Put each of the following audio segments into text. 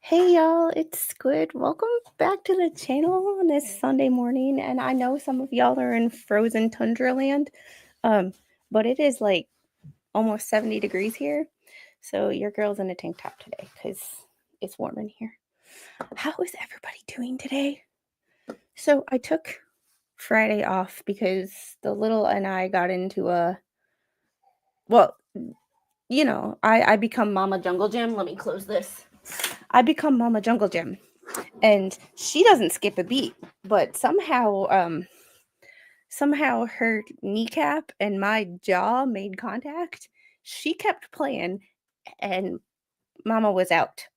Hey y'all, it's Squid. Welcome back to the channel on this Sunday morning. And I know some of y'all are in frozen tundra land, but it is like almost 70 degrees here. So your girl's in a tank top today because it's warm in here. How is everybody doing today? So I took Friday off because the little and I got into I become Mama Jungle Gym. Let me close this. I become Mama Jungle Gym. And she doesn't skip a beat, but somehow her kneecap and my jaw made contact. She kept playing and Mama was out.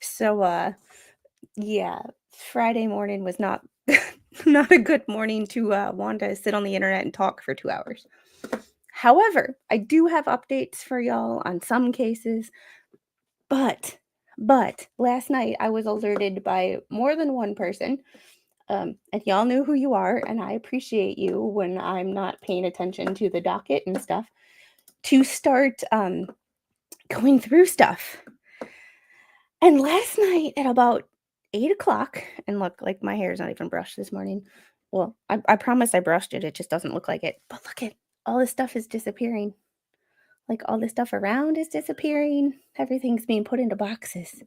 So yeah, Friday morning was not not a good morning to want to sit on the internet and talk for 2 hours. However, I do have updates for y'all on some cases, but last night I was alerted by more than one person. And y'all know who you are, and I appreciate you when I'm not paying attention to the docket and stuff, to start going through stuff. And last night at about 8 o'clock, and look, like my hair is not even brushed this morning. Well, I promise I brushed it. It just doesn't look like it. But look at all this stuff is disappearing. Like all this stuff around is disappearing. Everything's being put into boxes.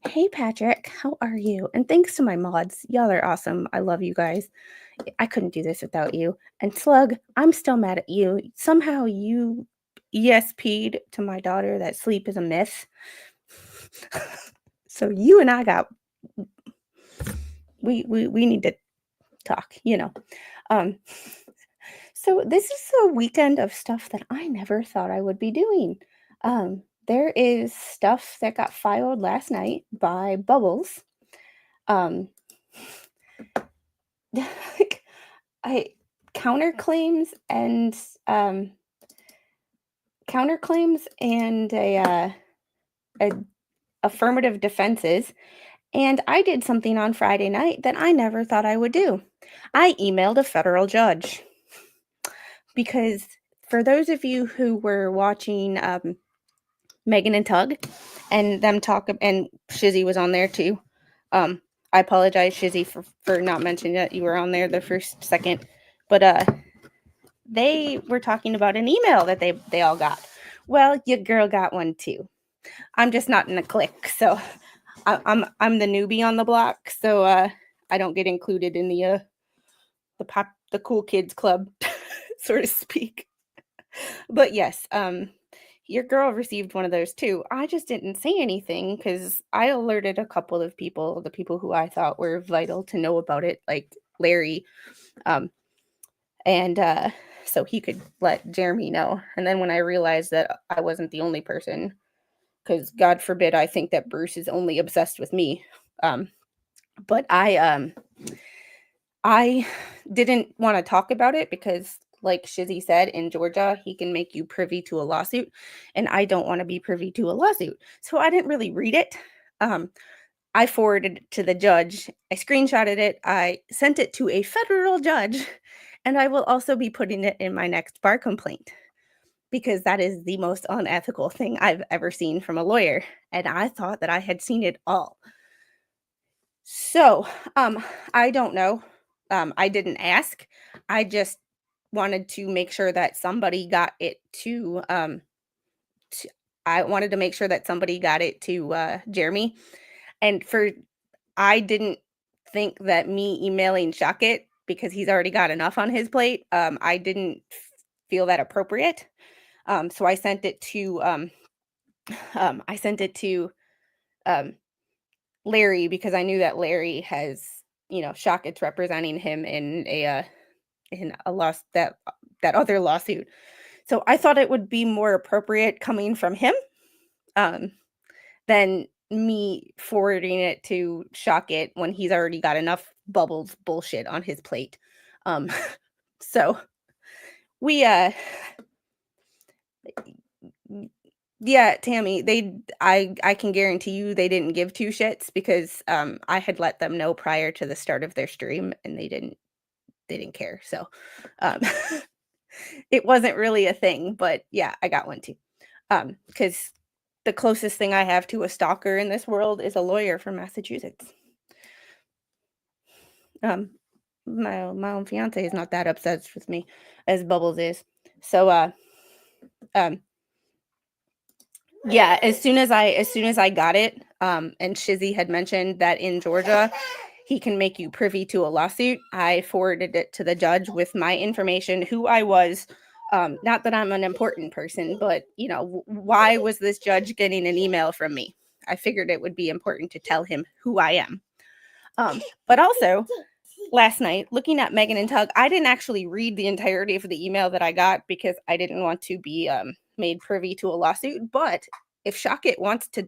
Hey, Patrick, how are you? And thanks to my mods. Y'all are awesome. I love you guys. I couldn't do this without you. And Slug, I'm still mad at you. Somehow you ESP'd to my daughter that sleep is a myth. So you and I got we need to talk, So this is a weekend of stuff that I never thought I would be doing. There is stuff that got filed last night by Bubbles. I counterclaims and a affirmative defenses. And I did something on Friday night that I never thought I would do. I emailed a federal judge because for those of you who were watching Megan and Tug and them talk, and Shizzy was on there too. I apologize, Shizzy, for not mentioning that you were on there the first second, but they were talking about an email that they all got. Well, your girl got one too. I'm just not in a clique, so I'm the newbie on the block, so I don't get included in the cool kids club, so to speak. But yes, your girl received one of those too. I just didn't say anything because I alerted a couple of people, the people who I thought were vital to know about it, like Larry, and so he could let Jeremy know. And then when I realized that I wasn't the only person, because God forbid I think that Bruce is only obsessed with me, but I didn't want to talk about it because, like Shizzy said, in Georgia, he can make you privy to a lawsuit, and I don't want to be privy to a lawsuit. So I didn't really read it. I forwarded it to the judge. I screenshotted it. I sent it to a federal judge, and I will also be putting it in my next bar complaint because that is the most unethical thing I've ever seen from a lawyer, and I thought that I had seen it all. So, I don't know. I didn't ask. I just wanted to make sure that somebody got it to I wanted to make sure that somebody got it to Jeremy. And I didn't think that me emailing Shockit because he's already got enough on his plate. I didn't feel that appropriate. So I sent it to Larry because I knew that Larry has, Shockit's representing him in a loss that other lawsuit. So I thought it would be more appropriate coming from him than me forwarding it to Shockit when he's already got enough Bubbles bullshit on his plate. So we yeah, Tammy, I can guarantee you they didn't give two shits because I had let them know prior to the start of their stream and they didn't care. So it wasn't really a thing, but yeah, I got one too. Because the closest thing I have to a stalker in this world is a lawyer from Massachusetts. My own fiance is not that obsessed with me as Bubbles is. So yeah, as soon as I got it, and Shizzy had mentioned that in Georgia he can make you privy to a lawsuit, I forwarded it to the judge with my information, who I was. Not that I'm an important person, but why was this judge getting an email from me? I figured it would be important to tell him who I am. But also, last night, looking at Megan and Tug, I didn't actually read the entirety of the email that I got because I didn't want to be made privy to a lawsuit. But if Shockit wants to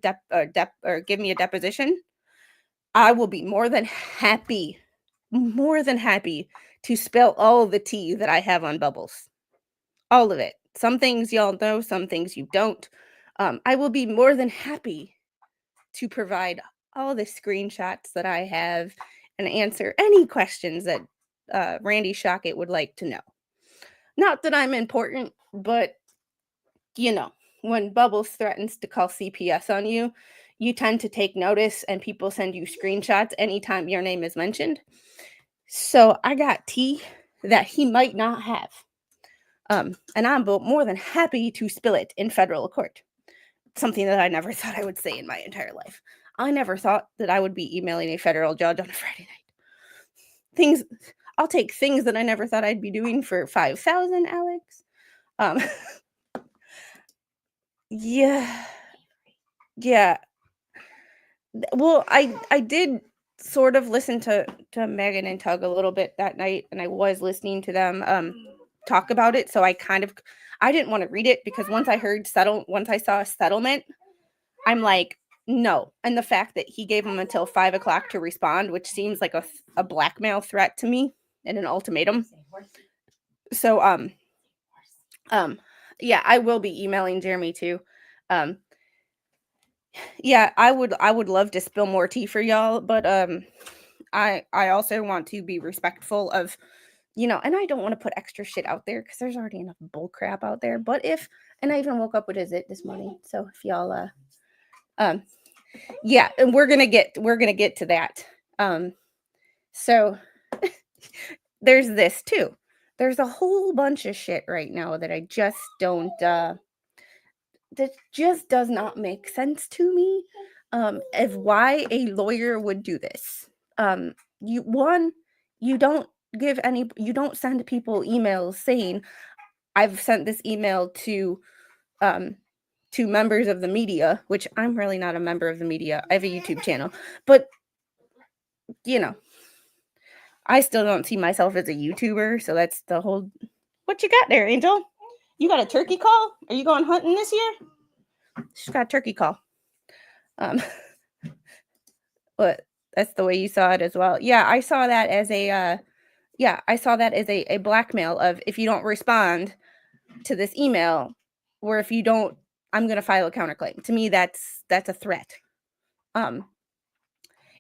give me a deposition, I will be more than happy to spill all the tea that I have on Bubbles. All of it. Some things y'all know, some things you don't. I will be more than happy to provide all the screenshots that I have and answer any questions that Randy Shockit would like to know. Not that I'm important, but when Bubbles threatens to call CPS on you, you tend to take notice and people send you screenshots anytime your name is mentioned. So I got tea that he might not have. And I'm more than happy to spill it in federal court. Something that I never thought I would say in my entire life. I never thought that I would be emailing a federal judge on a Friday night. I'll take things that I never thought I'd be doing for 5,000, Alex. Yeah. Well, I did sort of listen to Megan and Tug a little bit that night, and I was listening to them talk about it. So I didn't want to read it because once I saw a settlement, I'm like, no. And the fact that he gave them until 5 o'clock to respond, which seems like a blackmail threat to me and an ultimatum. So yeah, I will be emailing Jeremy too. Yeah, I would love to spill more tea for y'all, but I also want to be respectful of, and I don't want to put extra shit out there because there's already enough bull crap out there. But and I even woke up with a zit this morning. So if y'all yeah, and we're gonna get to that. So there's this too. There's a whole bunch of shit right now that I just don't that just does not make sense to me of why a lawyer would do this. You don't send people emails saying, I've sent this email to members of the media, which I'm really not a member of the media. I have a YouTube channel, but I still don't see myself as a YouTuber, so that's the whole. What you got there, Angel? You got a turkey call? Are you going hunting this year? She's got a turkey call. But that's the way you saw it as well. Yeah, I saw that as a blackmail of, if you don't respond to this email, or if you don't, I'm going to file a counterclaim. To me, that's a threat.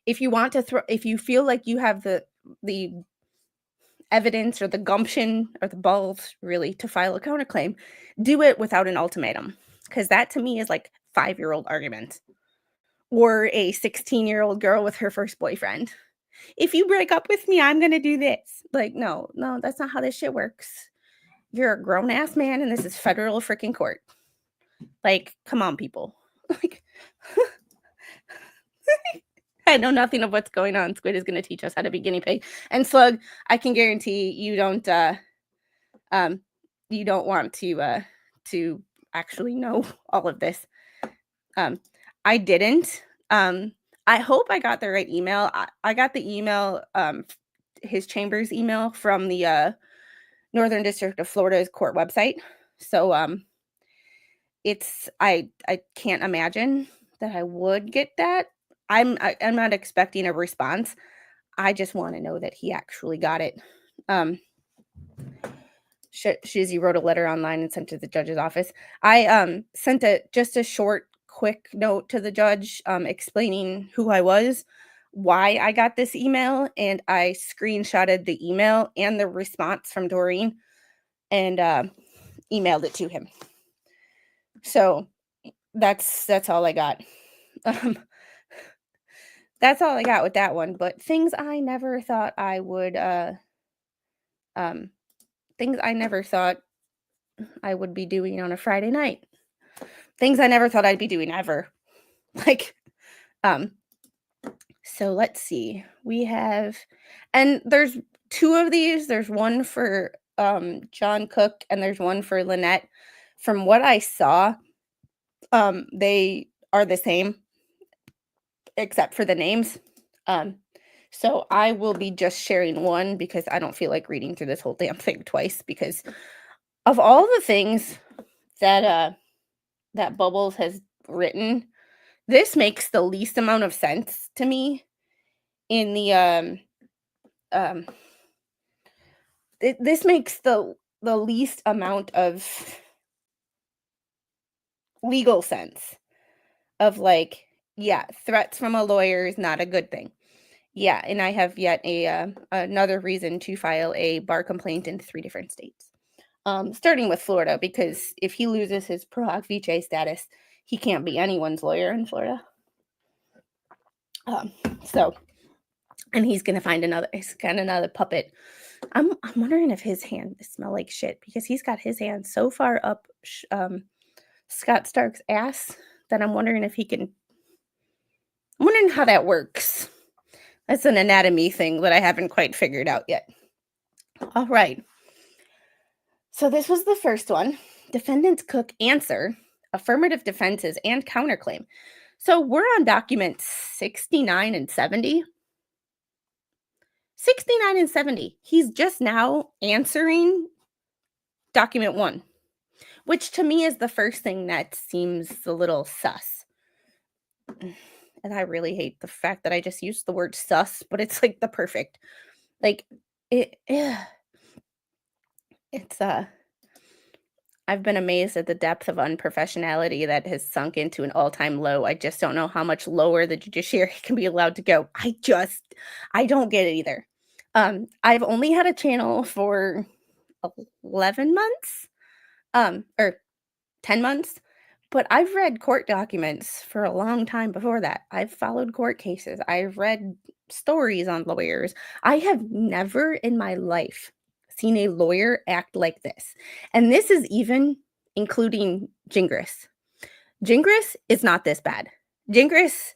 If you want to if you feel like you have the evidence or the gumption or the balls really to file a counterclaim, do it without an ultimatum, because that to me is like 5-year-old argument or a 16-year-old girl with her first boyfriend. If you break up with me, I'm going to do this. Like, no, that's not how this shit works. You're a grown ass man and this is federal freaking court. Like, come on, people. Like, I know nothing of what's going on. Squid is going to teach us how to be guinea pig. And Slug, I can guarantee you don't want to actually know all of this. I didn't. I hope I got the right email. I got the email, his chamber's email from the Northern District of Florida's court website. So I can't imagine that I would get that. I'm not expecting a response. I just want to know that he actually got it. Shizzy wrote a letter online and sent to the judge's office. I sent just a short, quick note to the judge explaining who I was, why I got this email, and I screenshotted the email and the response from Doreen and emailed it to him. So that's all I got. Um, that's all I got with that one, but things I never thought I would, um, things I never thought I would be doing on a Friday night. Things I never thought I'd be doing ever. Like, um, so let's see. We have, and there's two of these. There's one for John Cook and there's one for Lynette. From what I saw, they are the same except for the names. Um, so I will be just sharing one because I don't feel like reading through this whole damn thing twice, because of all the things that that Bubbles has written, this makes the least amount of sense to me in the um this makes the least amount of legal sense of, like, yeah, threats from a lawyer is not a good thing. Yeah, and I have yet another reason to file a bar complaint in 3 different states. Starting with Florida, because if he loses his pro hoc vice status, he can't be anyone's lawyer in Florida. So, and he's gonna find another puppet. I'm wondering if his hand smell like shit, because he's got his hand so far up Scott Stark's ass that I'm wondering if he can. I'm wondering how that works. That's an anatomy thing that I haven't quite figured out yet. All right. So this was the first one. Defendants Cook answer, affirmative defenses, and counterclaim. So we're on documents 69 and 70. 69 and 70. He's just now answering document 1, which to me is the first thing that seems a little sus. And I really hate the fact that I just used the word sus, but it's like the perfect, like, it's I've been amazed at the depth of unprofessionality that has sunk into an all-time low. I just don't know how much lower the judiciary can be allowed to go. I don't get it either. I've only had a channel for 11 months, or 10 months, but I've read court documents for a long time before that. I've followed court cases. I've read stories on lawyers. I have never in my life seen a lawyer act like this. And this is even including Gingras. Gingras is not this bad. Gingras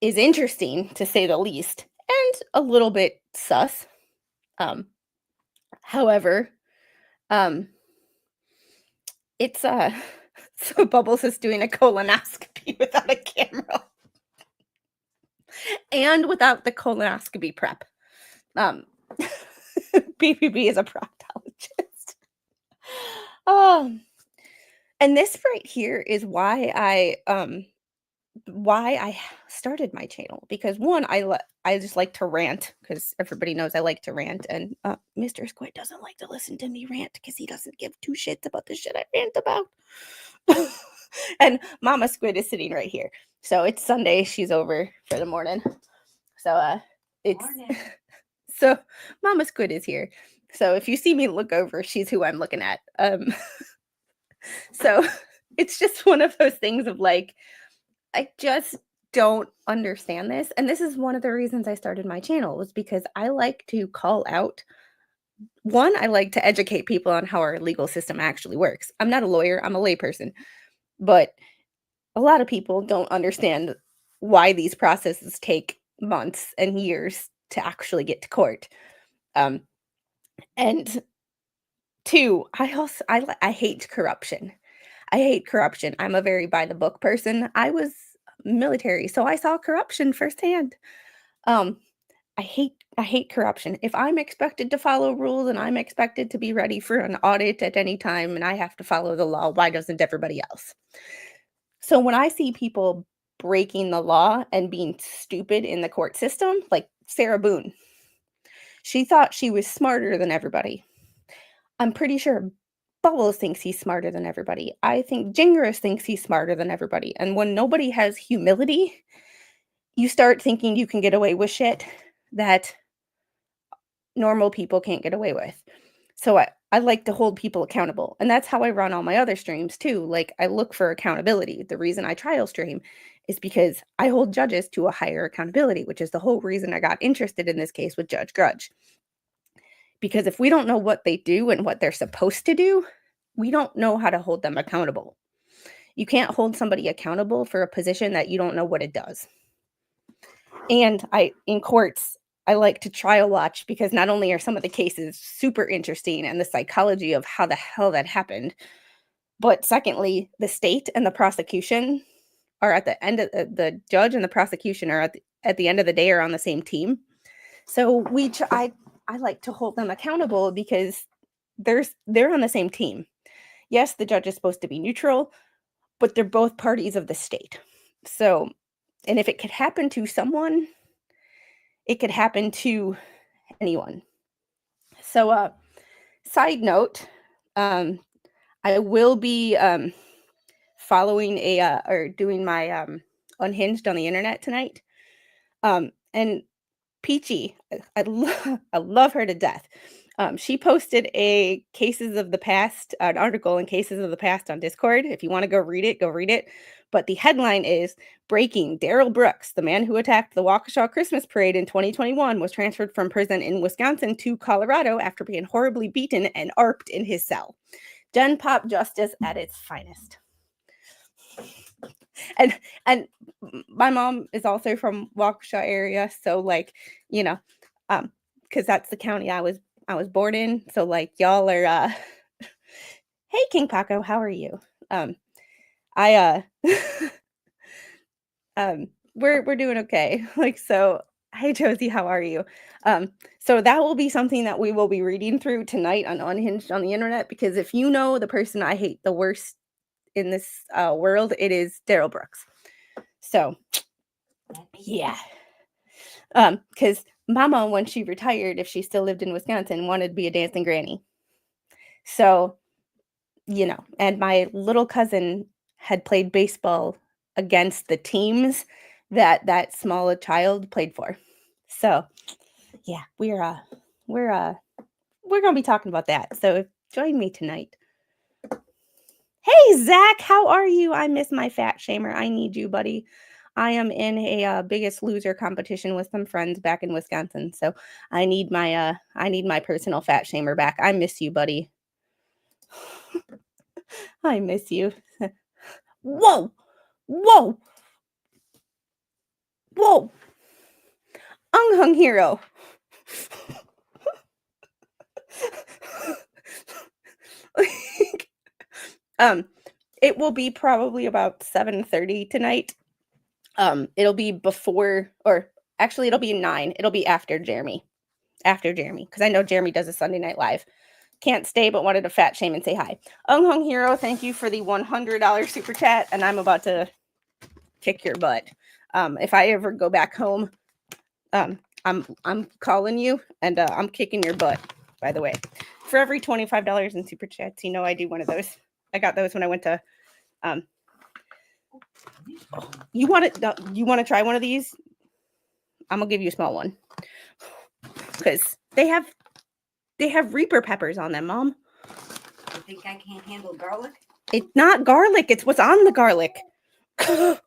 is interesting, to say the least, and a little bit sus. However, it's so Bubbles is doing a colonoscopy without a camera and without the colonoscopy prep. BBB is a proctologist. And this right here is why I started my channel, because one, I just like to rant, because everybody knows I like to rant, and Mr. Squid doesn't like to listen to me rant because he doesn't give two shits about the shit I rant about. And Mama Squid is sitting right here. So it's Sunday, she's over for the morning. So it's morning. So Mama Squid is here. So if you see me look over, she's who I'm looking at. So it's just one of those things of, like, I just don't understand this. And this is one of the reasons I started my channel, was because I like to call out. One, I like to educate people on how our legal system actually works. I'm not a lawyer, I'm a layperson. But a lot of people don't understand why these processes take months and years to actually get to court. And two, I hate corruption. I hate corruption. I'm a very by the book person. I was military, so I saw corruption firsthand. I hate corruption. If I'm expected to follow rules and I'm expected to be ready for an audit at any time and I have to follow the law, why doesn't everybody else? So when I see people breaking the law and being stupid in the court system, like Sarah Boone, she thought she was smarter than everybody. I'm pretty sure Bubbles thinks he's smarter than everybody. I think Gingras thinks he's smarter than everybody. And when nobody has humility, you start thinking you can get away with shit that normal people can't get away with. So I like to hold people accountable, and that's how I run all my other streams too. Like, I look for accountability. The reason I trial stream is because I hold judges to a higher accountability, which is the whole reason I got interested in this case with Judge Grudge. Because if we don't know what they do and what they're supposed to do, we don't know how to hold them accountable. You can't hold somebody accountable for a position that you don't know what it does. And in courts, I like to trial watch because not only are some of the cases super interesting and the psychology of how the hell that happened, but secondly, the state and the prosecution are at the end of the judge and the prosecution are at the end of the day are on the same team. So I like to hold them accountable because they're on the same team. Yes, the judge is supposed to be neutral, but they're both parties of the state. So, and if it could happen to someone, it could happen to anyone. So, side note, I will be following or doing my Unhinged on the internet tonight. And Peachy, I love her to death. She posted an article in Cases of the Past on Discord. If you want to go read it, go read it. But the headline is Breaking: Daryl Brooks, the man who attacked the Waukesha Christmas parade in 2021, was transferred from prison in Wisconsin to Colorado after being horribly beaten and arped in his cell. Gen Pop justice at its finest. And my mom is also from Waukesha area, so like, you know, because that's the county I was born in. So like y'all are hey King Paco, how are you? We're doing okay. Like, so hey Josie, how are you? So that will be something that we will be reading through tonight on Unhinged on the internet, because if you know the person I hate the worst in this world, it is Daryl Brooks. So yeah. Because Mama, when she retired, if she still lived in Wisconsin, wanted to be a dancing granny. So, you know, and my little cousin had played baseball against the teams that small child played for. So, yeah, we're gonna be talking about that. So join me tonight. Hey Zach, how are you? I miss my fat shamer. I need you, buddy. I am in a Biggest Loser competition with some friends back in Wisconsin, so I need my personal fat shamer back. I miss you, buddy. I miss you. Whoa, whoa, whoa! Unhung hero. It will be probably about 7:30 tonight. It'll be before, or actually it'll be 9. It'll be after Jeremy, because I know Jeremy does a Sunday Night Live. Can't stay, but wanted to fat shame and say hi. Unhung hero, thank you for the $100 super chat, and I'm about to kick your butt. If I ever go back home, I'm calling you, and I'm kicking your butt. By the way, for every $25 in super chats, you know I do one of those. I got those when I went to. You want to try one of these? I'm gonna give you a small one because they have Reaper peppers on them, Mom. You think I can't handle garlic? It's not garlic. It's what's on the garlic. Okay,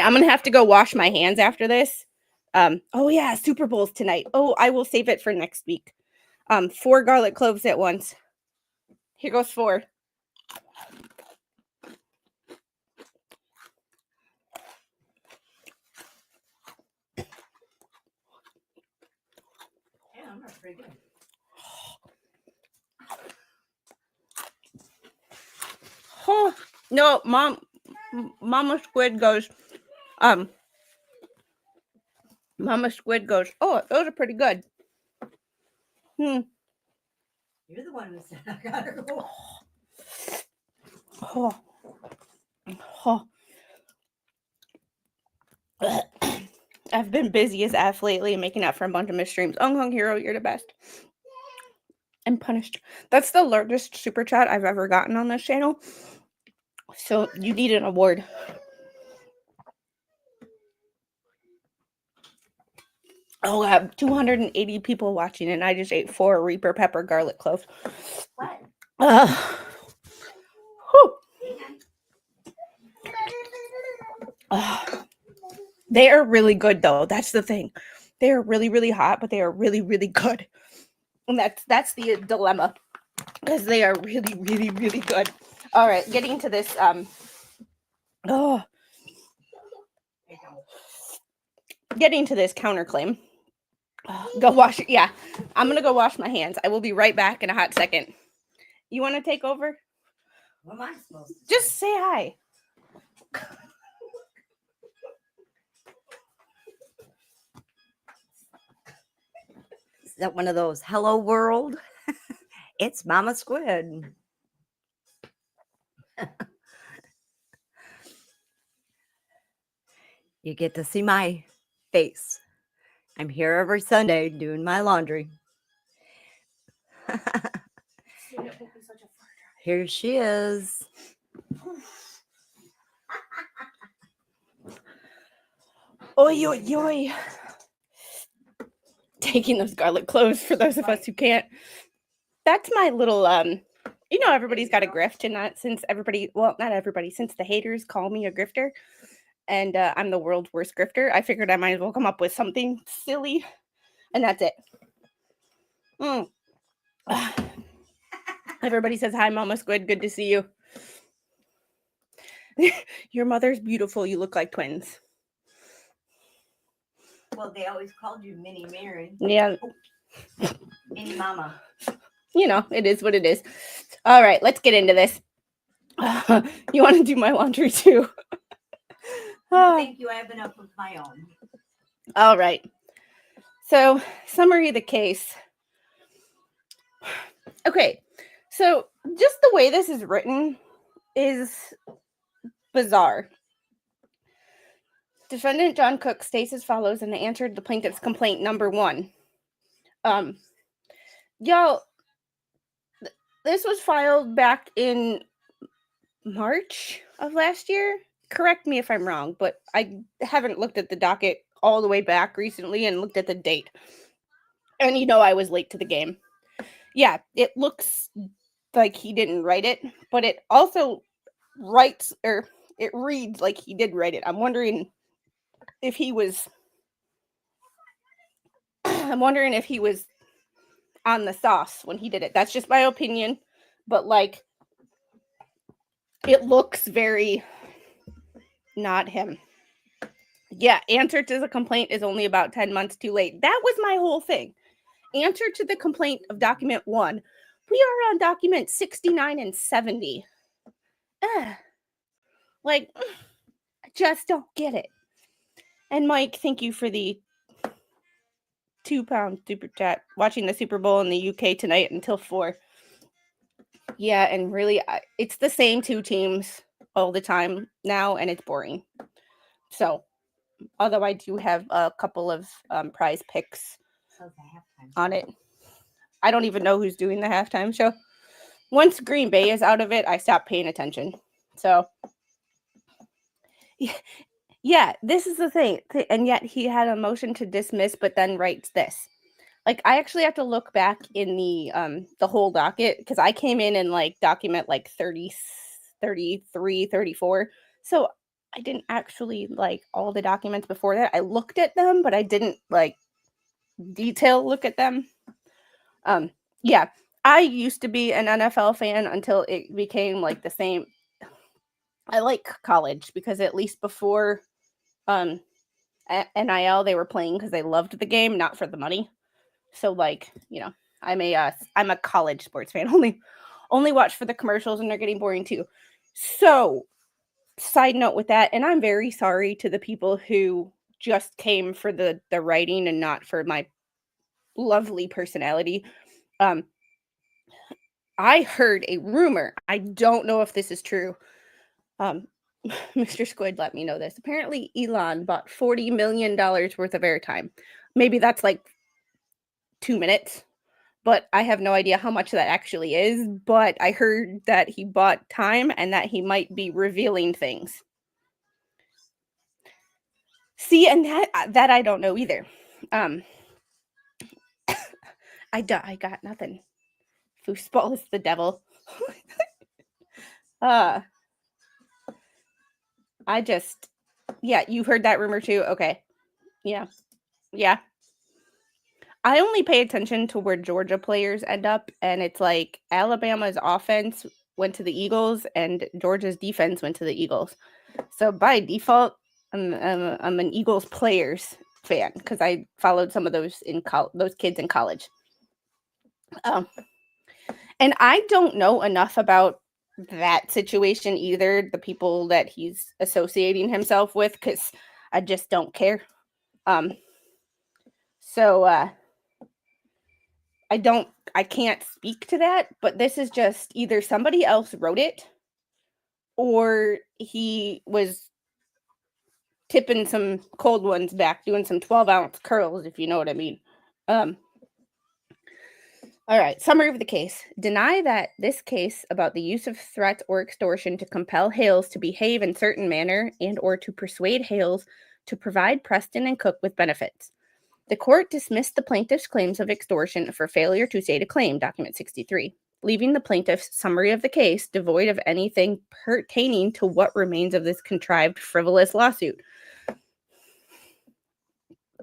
I'm gonna have to go wash my hands after this. Oh yeah, Super Bowl's tonight. Oh, I will save it for next week. 4 garlic cloves at once. Here goes 4. Yeah, I'm not pretty good. Oh, no, Mama Squid goes, Mama Squid goes, oh, those are pretty good. You're the one who said I gotta go. Oh. Oh. I've been busy as F lately, making up for a bunch of missed streams. Unhung hero, you're the best. I'm punished. That's the largest super chat I've ever gotten on this channel. So you need an award. Oh, I have 280 people watching, and I just ate 4 Reaper pepper garlic cloves. What? Whew. They are really good, though. That's the thing. They are really, really hot, but they are really, really good. And that's the dilemma, because they are really, really, really good. All right, getting to this. Getting to this counterclaim. Go wash it. Yeah, I'm gonna go wash my hands. I will be right back in a hot second. You want to take over? What am I supposed to Just say hi. Is that one of those hello world? It's Mama Squid. You get to see my face. I'm here every Sunday doing my laundry. Here she is. Oi, oi, oi. Taking those garlic cloves for those of us who can't. That's my little, everybody's got a grift, and not since everybody, well, not everybody, since the haters call me a grifter, and I'm the world's worst grifter, I figured I might as well come up with something silly, and that's it. Everybody says, hi, Mama Squid, good to see you. Your mother's beautiful, you look like twins. Well, they always called you Mini Mary. Yeah. Mini Mama. It is what it is. All right, let's get into this. You want to do my laundry too? Thank you. I have enough of my own. All right. So, summary of the case. Okay, so just the way this is written is bizarre. Defendant John Cook states as follows in the answer to the plaintiff's complaint number 1. Y'all, this was filed back in March of last year. Correct me if I'm wrong, but I haven't looked at the docket all the way back recently and looked at the date. And I was late to the game. Yeah, it looks like he didn't write it, but it also it reads like he did write it. I'm wondering if he was on the sauce when he did it. That's just my opinion, but it looks very not him. Yeah, answer to the complaint is only about 10 months too late. That was my whole thing. Answer to the complaint of document 1. We are on document 69 and 70. I just don't get it. And Mike, thank you for the £2 super chat. Watching the Super Bowl in the UK tonight until 4. Yeah, and really, it's the same 2 teams all the time now, and it's boring. So, although I do have a couple of prize picks on it. I don't even know who's doing the halftime show. Once Green Bay is out of it, I stop paying attention. So, yeah, this is the thing. And yet he had a motion to dismiss, but then writes this. I actually have to look back in the whole docket, because I came in document 30, 33, 34. So I didn't actually all the documents before that. I looked at them, but I didn't detail look at them. Yeah, I used to be an NFL fan until it became the same. I like college because at least before NIL, they were playing because they loved the game, not for the money. So I'm a college sports fan. Only watch for the commercials, and they're getting boring too. So, side note with that, and I'm very sorry to the people who just came for the writing and not for my lovely personality. I heard a rumor. I don't know if this is true. Mr. Squid let me know this. Apparently, Elon bought $40 million worth of airtime. Maybe that's 2 minutes, but I have no idea how much that actually is. But I heard that he bought time and that he might be revealing things. See, and that I don't know either. I got nothing. Foosball is the devil. Yeah, you heard that rumor too? Okay. Yeah. Yeah. I only pay attention to where Georgia players end up, and it's like Alabama's offense went to the Eagles and Georgia's defense went to the Eagles. So by default, I'm an Eagles players fan because I followed some of those those kids in college. And I don't know enough about that situation either, the people that he's associating himself with, because I just don't care. So I can't speak to that, but this is just either somebody else wrote it or he was tipping some cold ones back, doing some 12-ounce curls, if you know what I mean. All right, summary of the case. Deny that this case about the use of threat or extortion to compel Hales to behave in certain manner and or to persuade Hales to provide Preston and Cook with benefits. The court dismissed the plaintiff's claims of extortion for failure to state a claim, document 63, leaving the plaintiff's summary of the case devoid of anything pertaining to what remains of this contrived, frivolous lawsuit.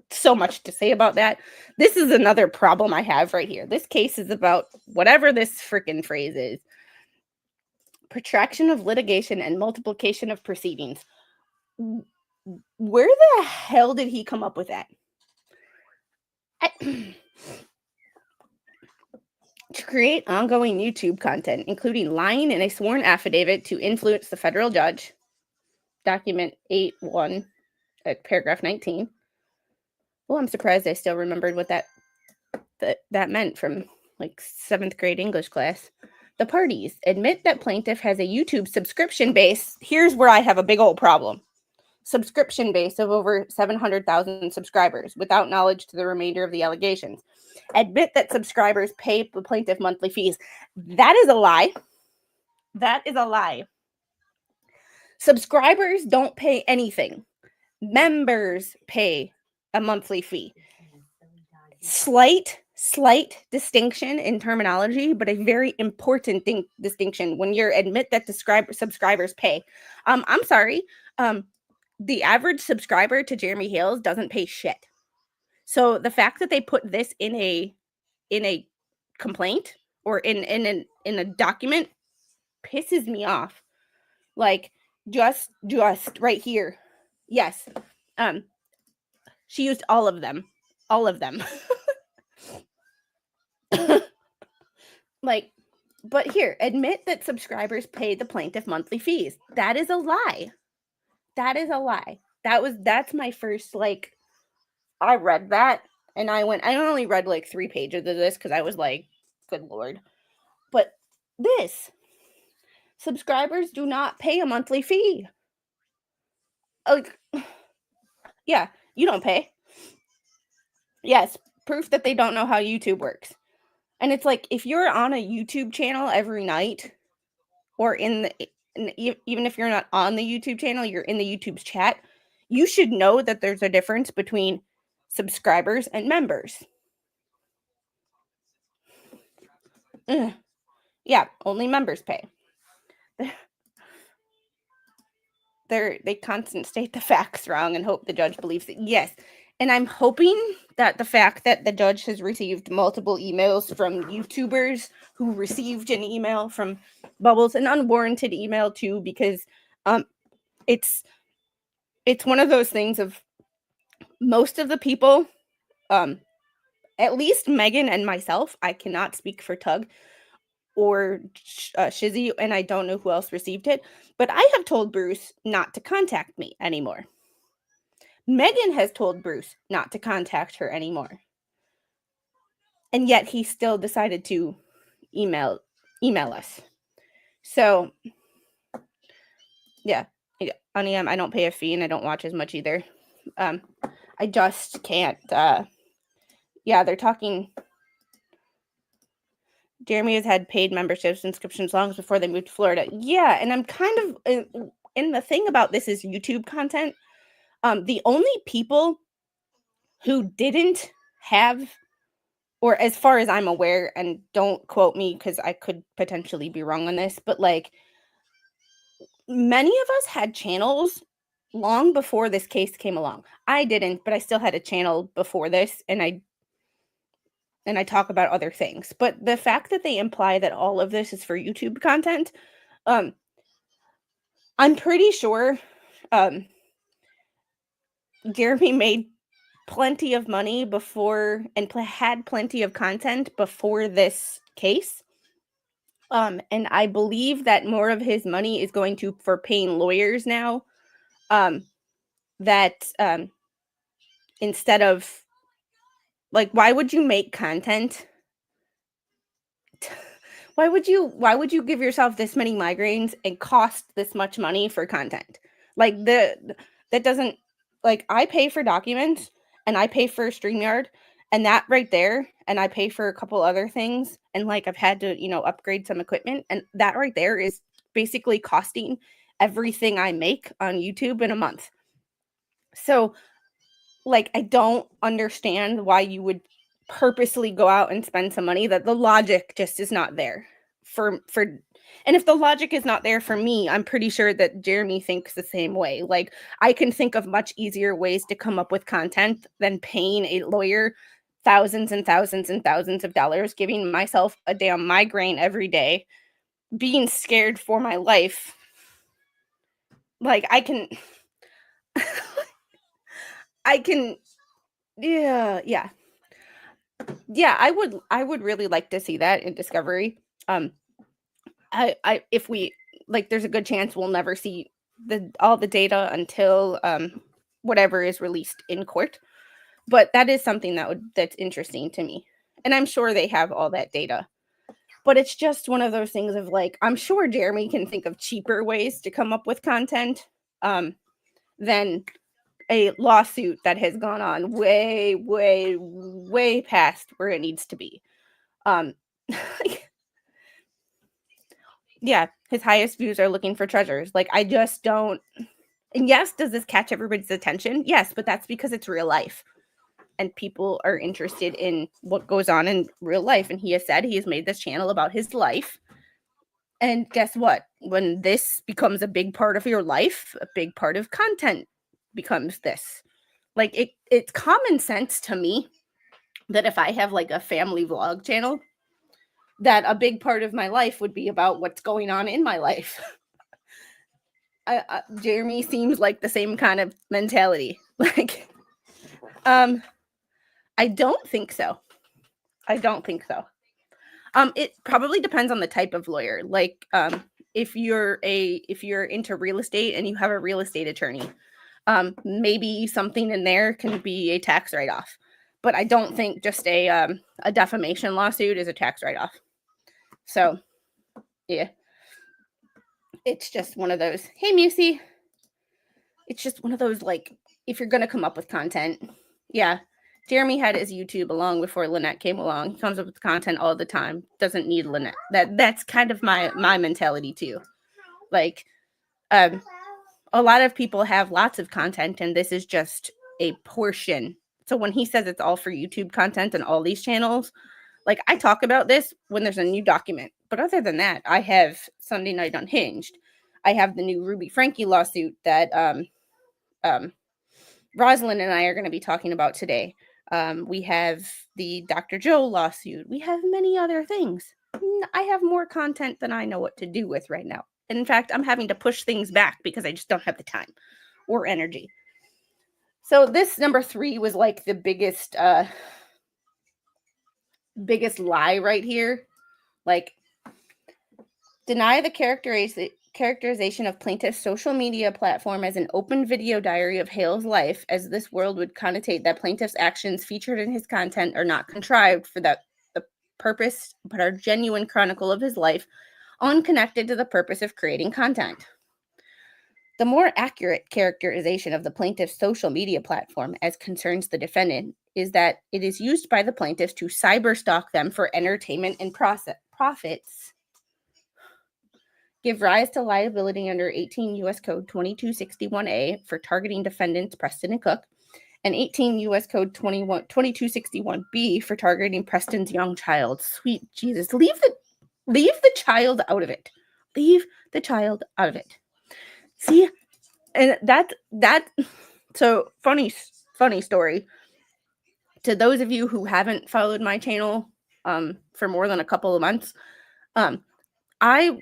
So much to say about that. This is another problem I have right here. This case is about whatever this freaking phrase is. Protraction of litigation and multiplication of proceedings. Where the hell did he come up with that? To create ongoing YouTube content, including lying in a sworn affidavit to influence the federal judge, document 8-1 at paragraph 19. Well, I'm surprised I still remembered what that meant from like 7th grade English class. The parties admit that plaintiff has a YouTube subscription base. Here's where I have a big old problem. Subscription base of over 700,000 subscribers without knowledge to the remainder of the allegations. Admit that subscribers pay the plaintiff monthly fees. That is a lie. That is a lie. Subscribers don't pay anything. Members pay a monthly fee. Slight distinction in terminology, but a very important distinction when you admit that subscribers pay. I'm sorry. The average subscriber to Jeremy Hales doesn't pay shit. So the fact that they put this in a complaint or in a document pisses me off. Like just right here. Yes. She used all of them. Like, but here, admit that subscribers pay the plaintiff monthly fees. That is a lie. That's my first, like, I read that and I only read like 3 pages of this because I was like, good Lord. But this, subscribers do not pay a monthly fee. Like, yeah, you don't pay. Yes, proof that they don't know how YouTube works. And it's like, if you're on a YouTube channel every night, or even if you're not on the YouTube channel, you're in the YouTube's chat, you should know that there's a difference between subscribers and members. Yeah, only members pay. They constant state the facts wrong and hope the judge believes it. Yes. And I'm hoping that the fact that the judge has received multiple emails from YouTubers who received an email from Bubbles, an unwarranted email too, because it's one of those things of most of the people, at least Megan and myself, I cannot speak for Tug or Shizzy, and I don't know who else received it, but I have told Bruce not to contact me anymore. Megan has told Bruce not to contact her anymore. And yet he still decided to email us. So, yeah. I don't pay a fee and I don't watch as much either. I just can't. Yeah, they're talking. Jeremy has had paid membership subscriptions long before they moved to Florida. Yeah, and I'm kind of, and the thing about this is YouTube content. The only people who didn't have or as far as I'm aware, and don't quote me because I could potentially be wrong on this, but like many of us had channels long before this case came along. I didn't, but I still had a channel before this, and I talk about other things. But the fact that they imply that all of this is for YouTube content, um, I'm pretty sure Jeremy made plenty of money before and had plenty of content before this case. And I believe that more of his money is going to for paying lawyers now. That instead of like, why would you make content? Why would you give yourself this many migraines and cost this much money for content? Like that doesn't, like, I pay for documents and I pay for StreamYard and that right there, and I pay for a couple other things, and like I've had to, upgrade some equipment, and that right there is basically costing everything I make on YouTube in a month. So like, I don't understand why you would purposely go out and spend some money. That the logic just is not there for and if the logic is not there for me, I'm pretty sure that Jeremy thinks the same way. Like, I can think of much easier ways to come up with content than paying a lawyer thousands and thousands and thousands of dollars, giving myself a damn migraine every day, being scared for my life. Like, I can yeah. I would really like to see that in Discovery. If we, like, there's a good chance we'll never see all the data until whatever is released in court. But that is something that's interesting to me. And I'm sure they have all that data. But it's just one of those things of like, I'm sure Jeremy can think of cheaper ways to come up with content than a lawsuit that has gone on way, way, way past where it needs to be. Yeah, his highest views are looking for treasures. Like, I just don't. And yes, does this catch everybody's attention? Yes, but that's because it's real life. And people are interested in what goes on in real life. And he has said he has made this channel about his life. And guess what? When this becomes a big part of your life, a big part of content becomes this. Like, it's common sense to me that if I have like a family vlog channel, that a big part of my life would be about what's going on in my life. Jeremy seems like the same kind of mentality. Like, I don't think so. It probably depends on the type of lawyer. Like, if you're into real estate and you have a real estate attorney, maybe something in there can be a tax write-off. But I don't think just a defamation lawsuit is a tax write-off. So, yeah. It's just one of those, hey, Musey. It's just one of those, like, if you're going to come up with content, yeah. Jeremy had his YouTube long before Lynette came along. He comes up with content all the time. Doesn't need Lynette. That's kind of my mentality too. Like, a lot of people have lots of content, and this is just a portion. So when he says it's all for YouTube content and all these channels, like, I talk about this when there's a new document. But other than that, I have Sunday Night Unhinged. I have the new Ruby Frankie lawsuit that Rosalind and I are going to be talking about today. We have the Dr. Joe lawsuit. We have many other things. I have more content than I know what to do with right now. And in fact, I'm having to push things back because I just don't have the time or energy. So this number 3 was like the biggest lie right here. Like, deny the characterization of plaintiff's social media platform as an open video diary of Hale's life, as this world would connotate that plaintiff's actions featured in his content are not contrived for the purpose, but are genuine chronicle of his life, unconnected to the purpose of creating content. The more accurate characterization of the plaintiff's social media platform as concerns the defendant is that it is used by the plaintiffs to cyberstalk them for entertainment and profits, give rise to liability under 18 U.S. Code 2261A for targeting defendants Preston and Cook, and 18 U.S. Code 2261B for targeting Preston's young child. Sweet Jesus, leave the child out of it. Leave the child out of it. See, and that. So funny story. To those of you who haven't followed my channel for more than a couple of months, I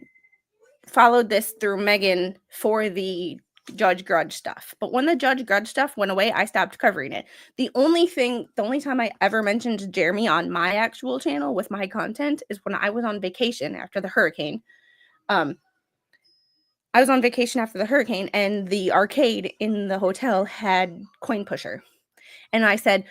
followed this through Megan for the Judge Grudge stuff. But when the Judge Grudge stuff went away, I stopped covering it. The only time I ever mentioned Jeremy on my actual channel with my content is when I was on vacation after the hurricane. I was on vacation after the hurricane, and the arcade in the hotel had Coin Pusher. And I said,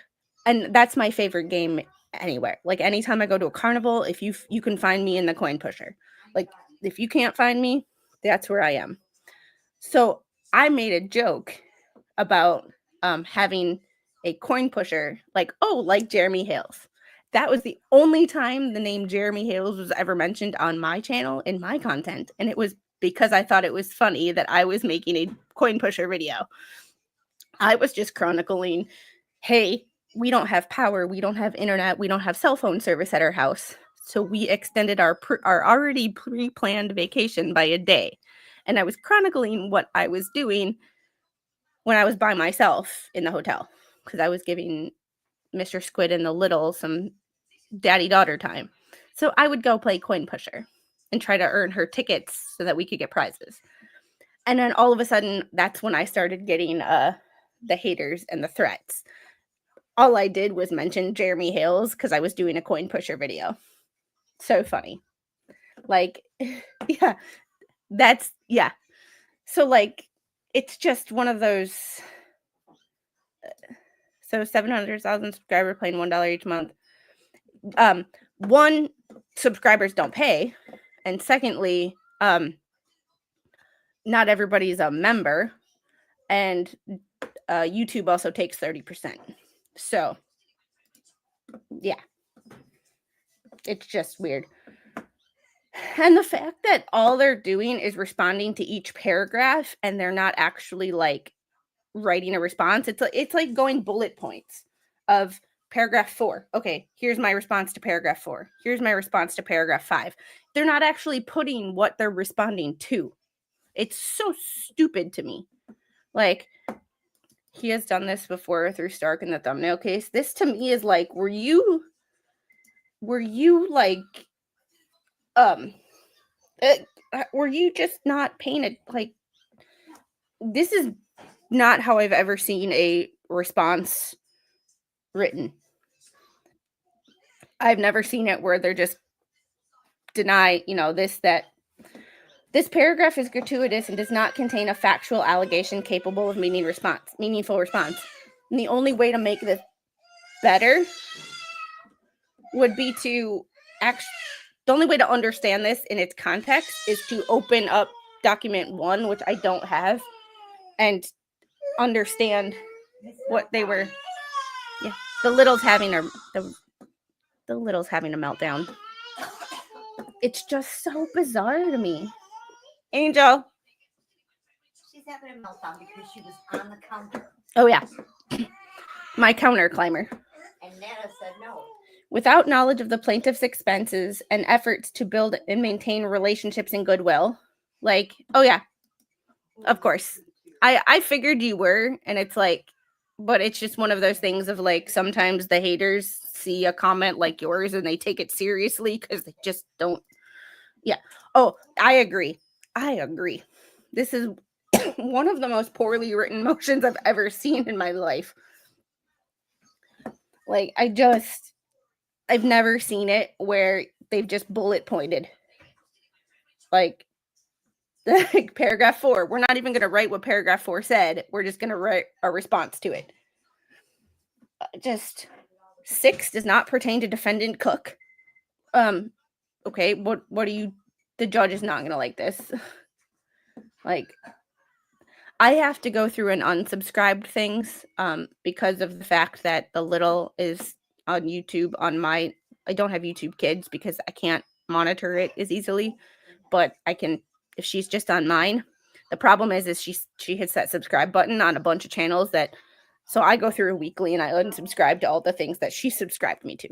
and that's my favorite game anywhere. Like, anytime I go to a carnival, if you can find me in the Coin Pusher. Like, if you can't find me, that's where I am. So I made a joke about having a coin pusher, like Jeremy Hales. That was the only time the name Jeremy Hales was ever mentioned on my channel in my content. And it was because I thought it was funny that I was making a coin pusher video. I was just chronicling, hey, we don't have power, we don't have internet, we don't have cell phone service at our house. So we extended our already pre-planned vacation by a day. And I was chronicling what I was doing when I was by myself in the hotel, because I was giving Mr. Squid and the little some daddy-daughter time. So I would go play Coin Pusher and try to earn her tickets so that we could get prizes. And then all of a sudden, that's when I started getting the haters and the threats. All I did was mention Jeremy Hales because I was doing a Coin Pusher video. So funny. Like, yeah, yeah. So, like, it's just one of those. So 700,000 subscribers paying $1 each month. One, subscribers don't pay. And secondly, not everybody's a member. And YouTube also takes 30%. So, yeah. It's just weird. And the fact that all they're doing is responding to each paragraph and they're not actually like writing a response. It's like going bullet points of paragraph 4. Okay, here's my response to paragraph 4. Here's my response to paragraph 5. They're not actually putting what they're responding to. It's so stupid to me. Like, he has done this before through Stark in the thumbnail case. This to me is like, were you like, were you just not paying it? Like, this is not how I've ever seen a response written. I've never seen it where they're just deny, that this paragraph is gratuitous and does not contain a factual allegation capable of meaningful response. And the only way to make this better would be the only way to understand this in its context is to open up document 1, which I don't have, and understand what they were. Yeah, the little's having a meltdown. It's just so bizarre to me. Angel. She's having a meltdown because she was on the counter. Oh, yeah. My counter climber. And Nana said no. Without knowledge of the plaintiff's expenses and efforts to build and maintain relationships and goodwill. Like, oh, yeah. Of course. I figured you were, and it's like, but it's just one of those things of like, sometimes the haters see a comment like yours and they take it seriously because they just don't. Yeah. Oh, I agree. This is one of the most poorly written motions I've ever seen in my life. Like, I've never seen it where they've just bullet pointed. Like paragraph 4. We're not even going to write what paragraph 4 said. We're just going to write a response to it. Just 6 does not pertain to defendant Cook. Okay, what do you? The judge is not going to like this. Like, I have to go through and unsubscribe things because of the fact that the little is on YouTube I don't have YouTube Kids because I can't monitor it as easily, but I can if she's just on mine. The problem is she hits that subscribe button on a bunch of channels that So I go through weekly and I unsubscribe to all the things that she subscribed me to.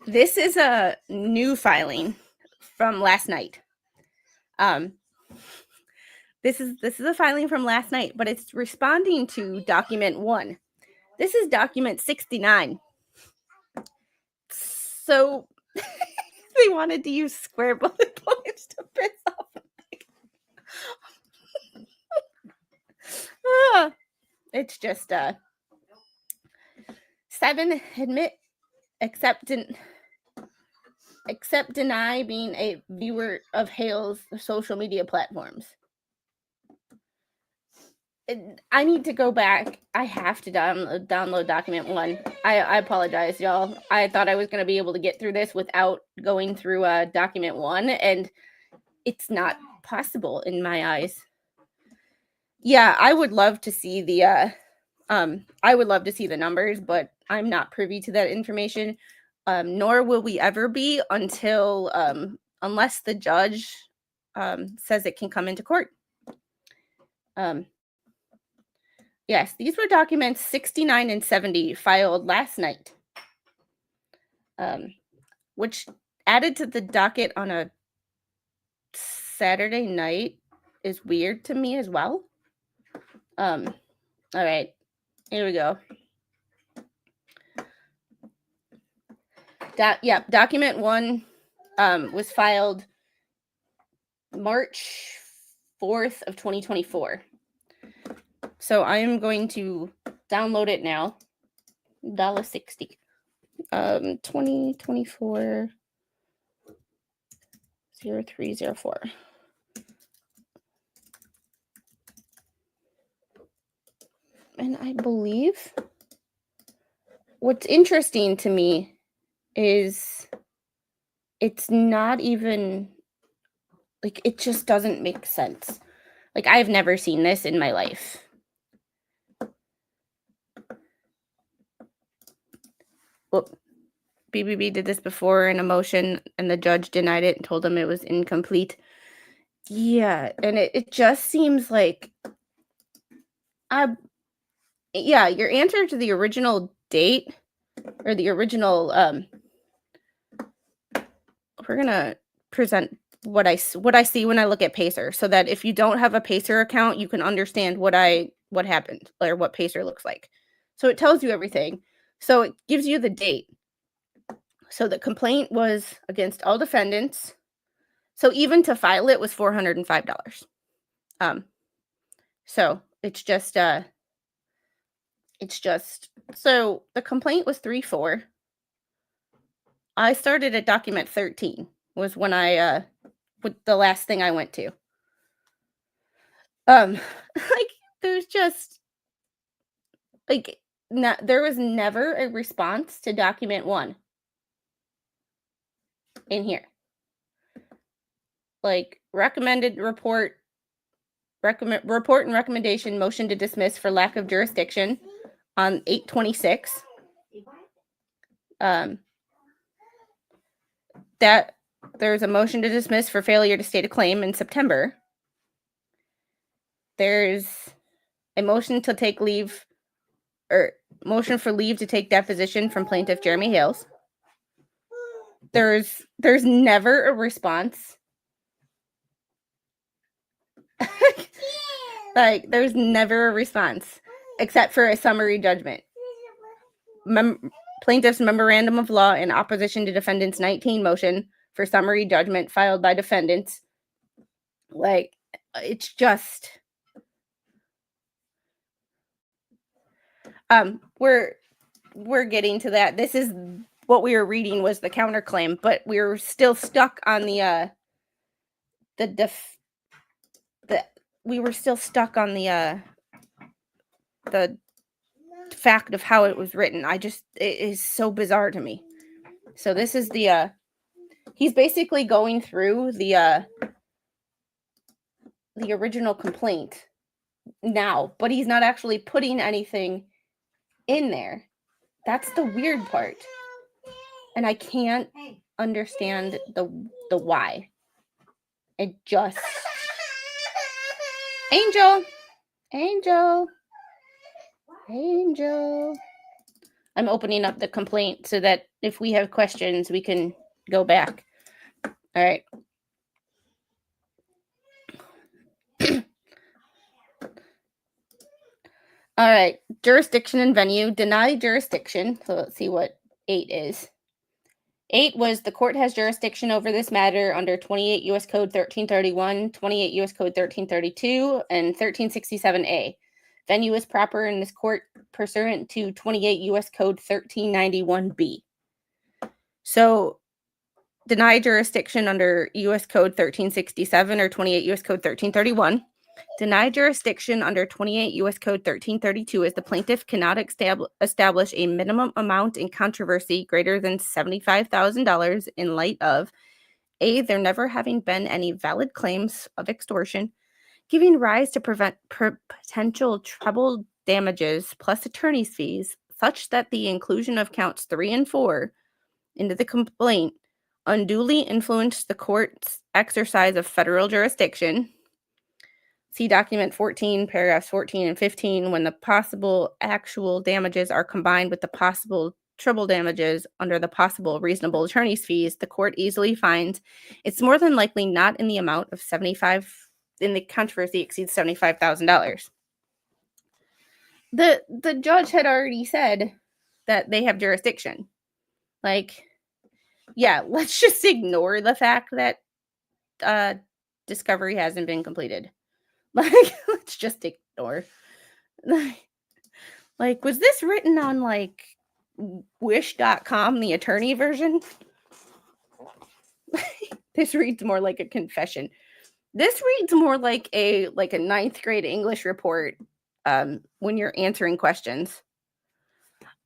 This is a new filing from last night. This is a filing from last night, but it's responding to document 1. This is document 69. So they wanted to use square bullet points to piss off. It's just 7, admit, accept, deny being a viewer of Hales' social media platforms. I need to go back. I have to download document 1. I apologize, y'all. I thought I was going to be able to get through this without going through document 1, and it's not possible in my eyes. Yeah, I would love to see the numbers, but I'm not privy to that information. Nor will we ever be until unless the judge says it can come into court. Yes, these were documents 69 and 70 filed last night, which added to the docket on a Saturday night is weird to me as well. All right, here we go. Document 1 was filed March 4th of 2024. So I am going to download it now. $1.60. 2024 0304. And I believe what's interesting to me is it's not even like, it just doesn't make sense. Like, I've never seen this in my life. Well, BBB did this before in a motion and the judge denied it and told him it was incomplete. Yeah, and it just seems like your answer to the original date or the original we're gonna present what I see when I look at Pacer, so that if you don't have a Pacer account, you can understand what happened or what Pacer looks like. So it tells you everything. So it gives you the date. So the complaint was against all defendants. So even to file it was $405. So it's just so the complaint was 3-4. I started at document 13 was when I with the last thing I went to. Like, there's just like there was never a response to document 1 in here. Like, recommended report and recommendation motion to dismiss for lack of jurisdiction on 8/26. That there's a motion to dismiss for failure to state a claim in September. There's a motion to take leave or motion for leave to take deposition from plaintiff Jeremy Hales. There's never a response. Like, there's never a response except for a summary judgment. Plaintiff's memorandum of law in opposition to defendant's 19 motion for summary judgment filed by defendants. Like, it's just we're getting to that. This is what we were reading was the counterclaim, but we're still stuck on the fact of how it was written. It is so bizarre to me. So this is the he's basically going through the original complaint now, but he's not actually putting anything in there. That's the weird part. And I can't understand the why. It just Angel. Angel. Angel. I'm opening up the complaint so that if we have questions, we can go back. All right. All right. Jurisdiction and venue. Deny jurisdiction. So let's see what 8 is. 8 was the court has jurisdiction over this matter under 28 U.S. Code 1331, 28 U.S. Code 1332, and 1367A. Venue is proper in this court pursuant to 28 U.S. Code 1391B. So, deny jurisdiction under U.S. Code 1367 or 28 U.S. Code 1331. Deny jurisdiction under 28 U.S. Code 1332 as the plaintiff cannot establish a minimum amount in controversy greater than $75,000 in light of A, there never having been any valid claims of extortion, giving rise to potential treble damages plus attorney's fees, such that the inclusion of counts 3 and 4 into the complaint unduly influenced the court's exercise of federal jurisdiction. See document 14, paragraphs 14 and 15, when the possible actual damages are combined with the possible treble damages under the possible reasonable attorney's fees, the court easily finds it's more than likely not in the amount of in the controversy exceeds $75,000. The judge had already said that they have jurisdiction. Like, yeah, let's just ignore the fact that discovery hasn't been completed. Like, let's just ignore. Like, was this written on, like, wish.com, the attorney version? This reads more like a confession. This reads more like a ninth grade English report when you're answering questions.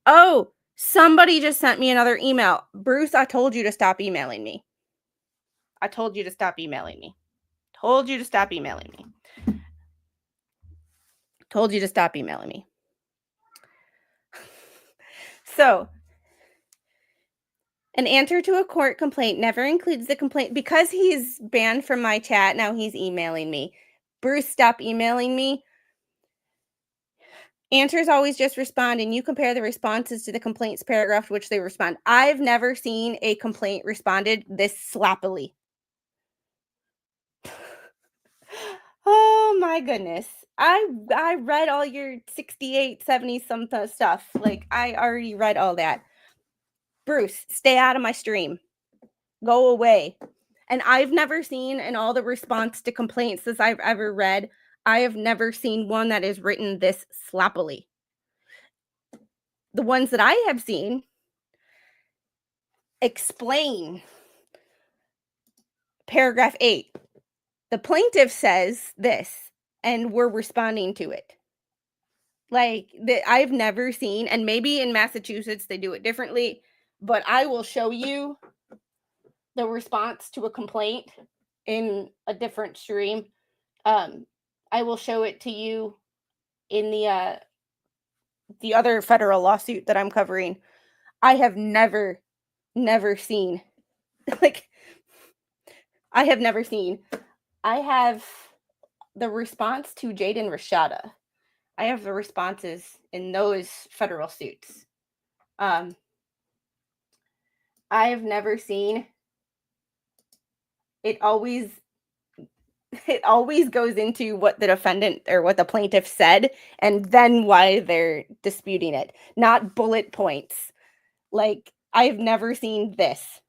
Oh, somebody just sent me another email. Bruce, I told you to stop emailing me. I told you to stop emailing me. Told you to stop emailing me. Told you to stop emailing me. So, an answer to a court complaint never includes the complaint. Because he's banned from my chat, now he's emailing me. Bruce, stop emailing me. Answers always just respond, and you compare the responses to the complaints paragraph to which they respond. I've never seen a complaint responded this sloppily. Oh my goodness. I read all your 68, 70 some stuff. Like, I already read all that. Bruce, stay out of my stream. Go away. And I've never seen, in all the response to complaints that I've ever read, I have never seen one that is written this sloppily. The ones that I have seen explain. Paragraph 8. The plaintiff says this, and we're responding to it. Like, I've never seen, and maybe in Massachusetts they do it differently, but I will show you the response to a complaint in a different stream. I will show it to you in the other federal lawsuit that I'm covering. I have never seen, like, I have never seen. I have the response to Jaden Rashada. I have the responses in those federal suits. I have never seen. It always goes into what the defendant or what the plaintiff said and then why they're disputing it, not bullet points. Like, I've never seen this.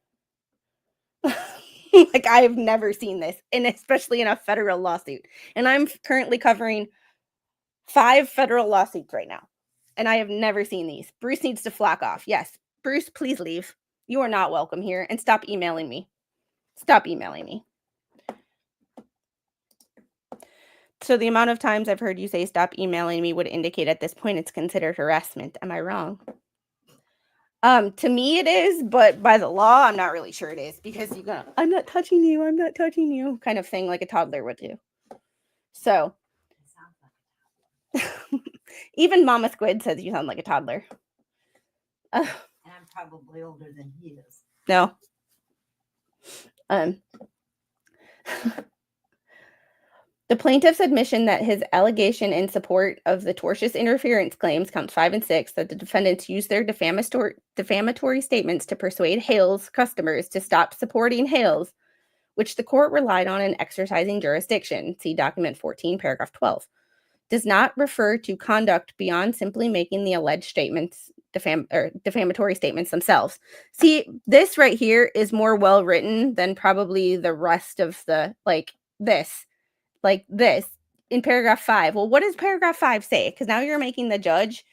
Like, I have never seen this, and especially in a federal lawsuit. And I'm currently covering 5 federal lawsuits right now, and I have never seen these. Bruce needs to flock off. Yes, Bruce, please leave. You are not welcome here, and stop emailing me. Stop emailing me. So the amount of times I've heard you say stop emailing me would indicate at this point it's considered harassment. Am I wrong? To me it is, but by the law, I'm not really sure it is, because you're gonna, I'm not touching you kind of thing, like a toddler would do. So even Mama Squid says you sound like a toddler. And I'm probably older than he is. No. The plaintiff's admission that his allegation in support of the tortious interference claims, counts 5 and 6, that the defendants used their defamatory statements to persuade Hales customers to stop supporting Hales, which the court relied on in exercising jurisdiction, see document 14, paragraph 12, does not refer to conduct beyond simply making the alleged statements defamatory statements themselves. See, this right here is more well written than probably the rest of the this in paragraph 5. Well, what does paragraph 5 say? Because now you're making the judge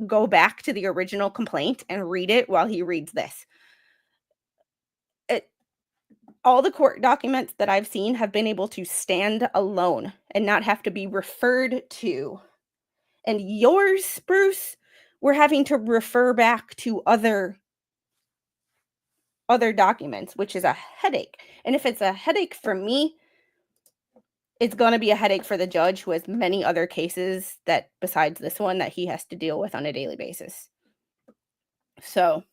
go back to the original complaint and read it while he reads this. All the court documents that I've seen have been able to stand alone and not have to be referred to. And yours, Bruce, we're having to refer back to other documents, which is a headache. And if it's a headache for me, it's going to be a headache for the judge, who has many other cases that besides this one that he has to deal with on a daily basis. So,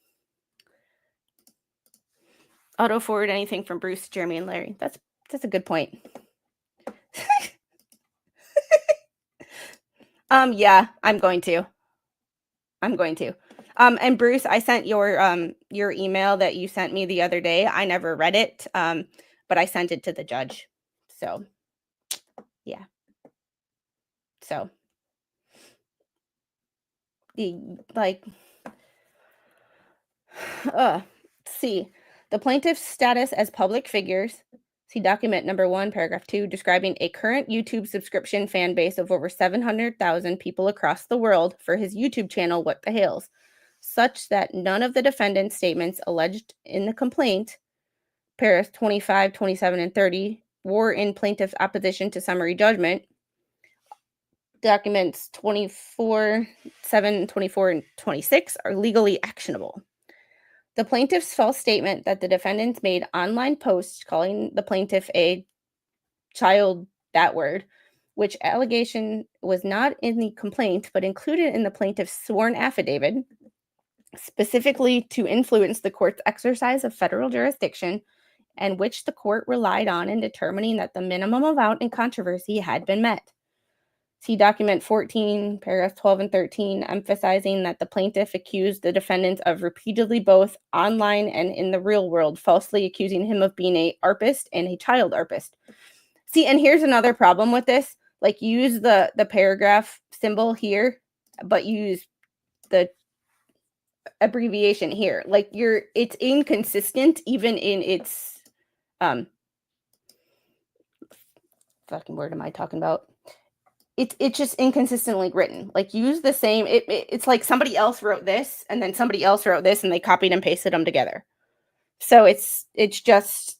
auto forward anything from Bruce, Jeremy, and Larry. That's a good point. Yeah, I'm going to. And Bruce, I sent your email that you sent me the other day. I never read it, but I sent it to the judge. So, yeah. So, see, the plaintiff's status as public figures. See document number 1, paragraph 2, describing a current YouTube subscription fan base of over 700,000 people across the world for his YouTube channel, What the Hales, such that none of the defendant's statements alleged in the complaint, paragraphs 25, 27, and 30, were in plaintiff's opposition to summary judgment. Documents 24, 7, 24, and 26 are legally actionable. The plaintiff's false statement that the defendants made online posts calling the plaintiff a child, that word, which allegation was not in the complaint but included in the plaintiff's sworn affidavit, specifically to influence the court's exercise of federal jurisdiction, and which the court relied on in determining that the minimum amount in controversy had been met. See document 14, paragraphs 12 and 13, emphasizing that the plaintiff accused the defendants of repeatedly, both online and in the real world, falsely accusing him of being a ARPist and a child ARPist. See, and here's another problem with this. Use the paragraph symbol here, but use the abbreviation here. It's inconsistent even in its fucking word am I talking about? It's just inconsistently written. Use the same. It's like somebody else wrote this and then somebody else wrote this and they copied and pasted them together. So it's just.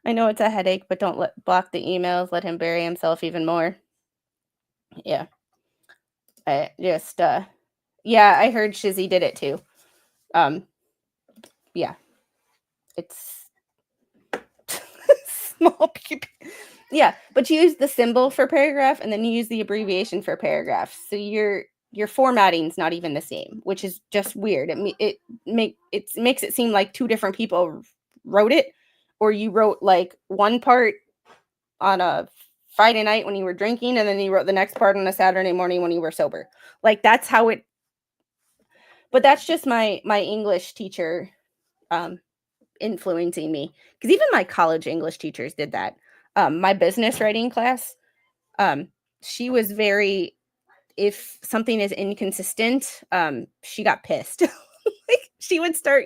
I know it's a headache, but don't block the emails. Let him bury himself even more. Yeah. I heard Shizzy did it too. Yeah. It's small. Yeah, but you use the symbol for paragraph and then you use the abbreviation for paragraph. So your formatting's not even the same, which is just weird. It makes it seem like two different people wrote it, or you wrote one part on a Friday night when you were drinking and then you wrote the next part on a Saturday morning when you were sober. That's how it. But that's just my English teacher influencing me, because even my college English teachers did that. My business writing class, she was very, if something is inconsistent, she got pissed. She would start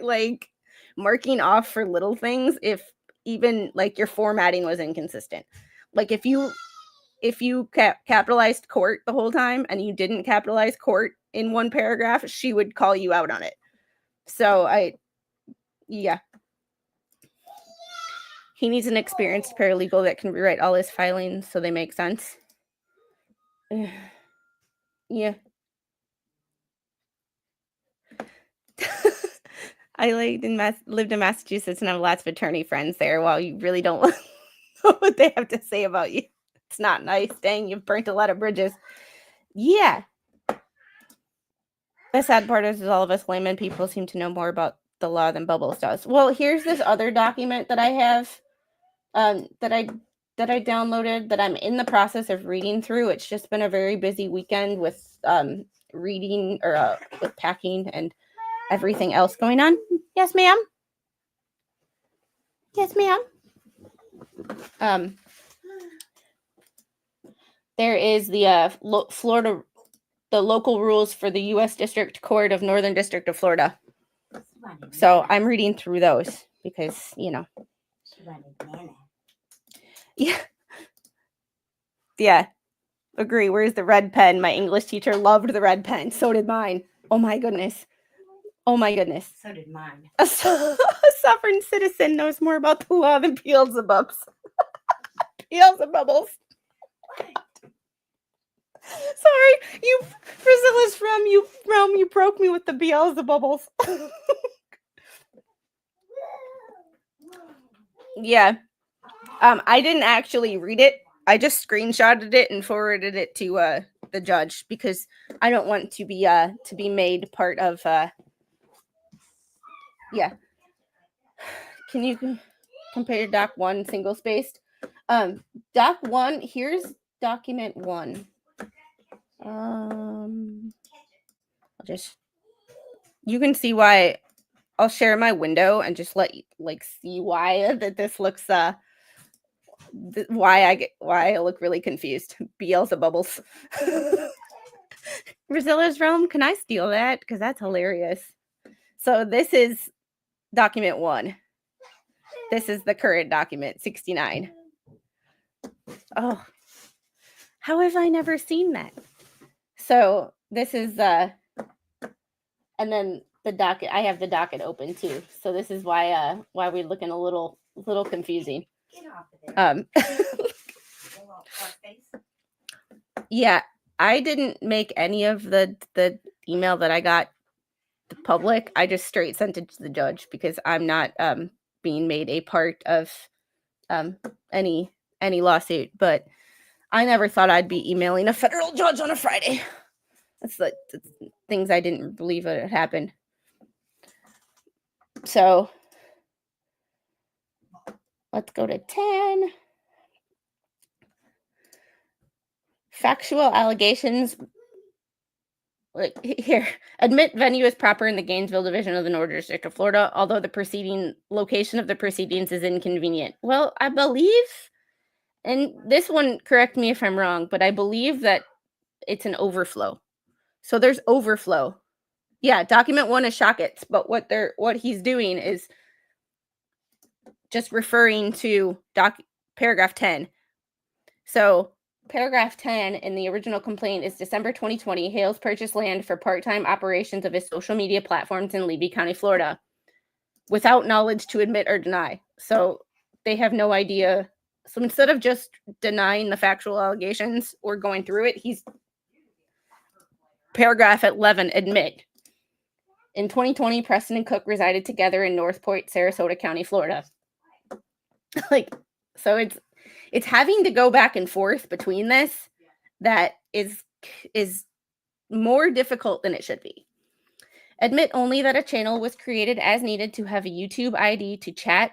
marking off for little things if even your formatting was inconsistent. If you capitalized court the whole time and you didn't capitalize court in one paragraph, she would call you out on it. So yeah. He needs an experienced paralegal that can rewrite all his filings so they make sense. Yeah. I lived in Massachusetts and have lots of attorney friends there. While you really don't know what they have to say about you. It's not nice. Dang, you've burnt a lot of bridges. Yeah. The sad part is all of us layman people seem to know more about the the law than Bubbles does. Well, here's this other document that I have that I downloaded that I'm in the process of reading through. It's just been a very busy weekend with reading or with packing and everything else going on. Yes, ma'am. Yes, ma'am. There is the Florida, the local rules for the U.S. District Court of Northern District of Florida. So I'm reading through those because, you know. Yeah. Yeah. Agree. Where's the red pen? My English teacher loved the red pen. So did mine. Oh my goodness. Oh my goodness. So did mine. A sovereign citizen knows more about the law than Beelzebubs. Beelzebubbles. Sorry, you Priscilla's realm, you broke me with the Beelzebubbles. Yeah. I didn't actually read it. I just screenshotted it and forwarded it to the judge because I don't want to be made part of yeah. Can you compare Doc 1 single spaced? Doc 1, here's document 1. I'll just, you can see why. I'll share my window and just let you see why that this looks why I look really confused. Beelzebubbles. Rosilla's realm, can I steal that? Because that's hilarious. So this is document 1. This is the current document, 69. Oh, how have I never seen that? So this is and then the docket. I have the docket open too. So this is why we're looking a little confusing. Get off of there. Yeah, I didn't make any of the email that I got the public. I just straight sent it to the judge because I'm not being made a part of any lawsuit. But I never thought I'd be emailing a federal judge on a Friday. That's the things I didn't believe it had happened. So let's go to 10. Factual allegations. Here, admit venue is proper in the Gainesville division of the Northern District of Florida, although the location of the proceedings is inconvenient. Well, I believe, and this one, correct me if I'm wrong, but I believe that it's an overflow. So there's overflow. Yeah, document 1 is Shockett's, but what he's doing is just referring to paragraph 10. So paragraph 10 in the original complaint is December 2020, Hales purchased land for part-time operations of his social media platforms in Levy County, Florida, without knowledge to admit or deny. So they have no idea. So instead of just denying the factual allegations or going through it, he's paragraph 11, admit. In 2020, Preston and Cook resided together in North Point, Sarasota County, Florida. So it's having to go back and forth between this that is more difficult than it should be. Admit only that a channel was created as needed to have a YouTube ID to chat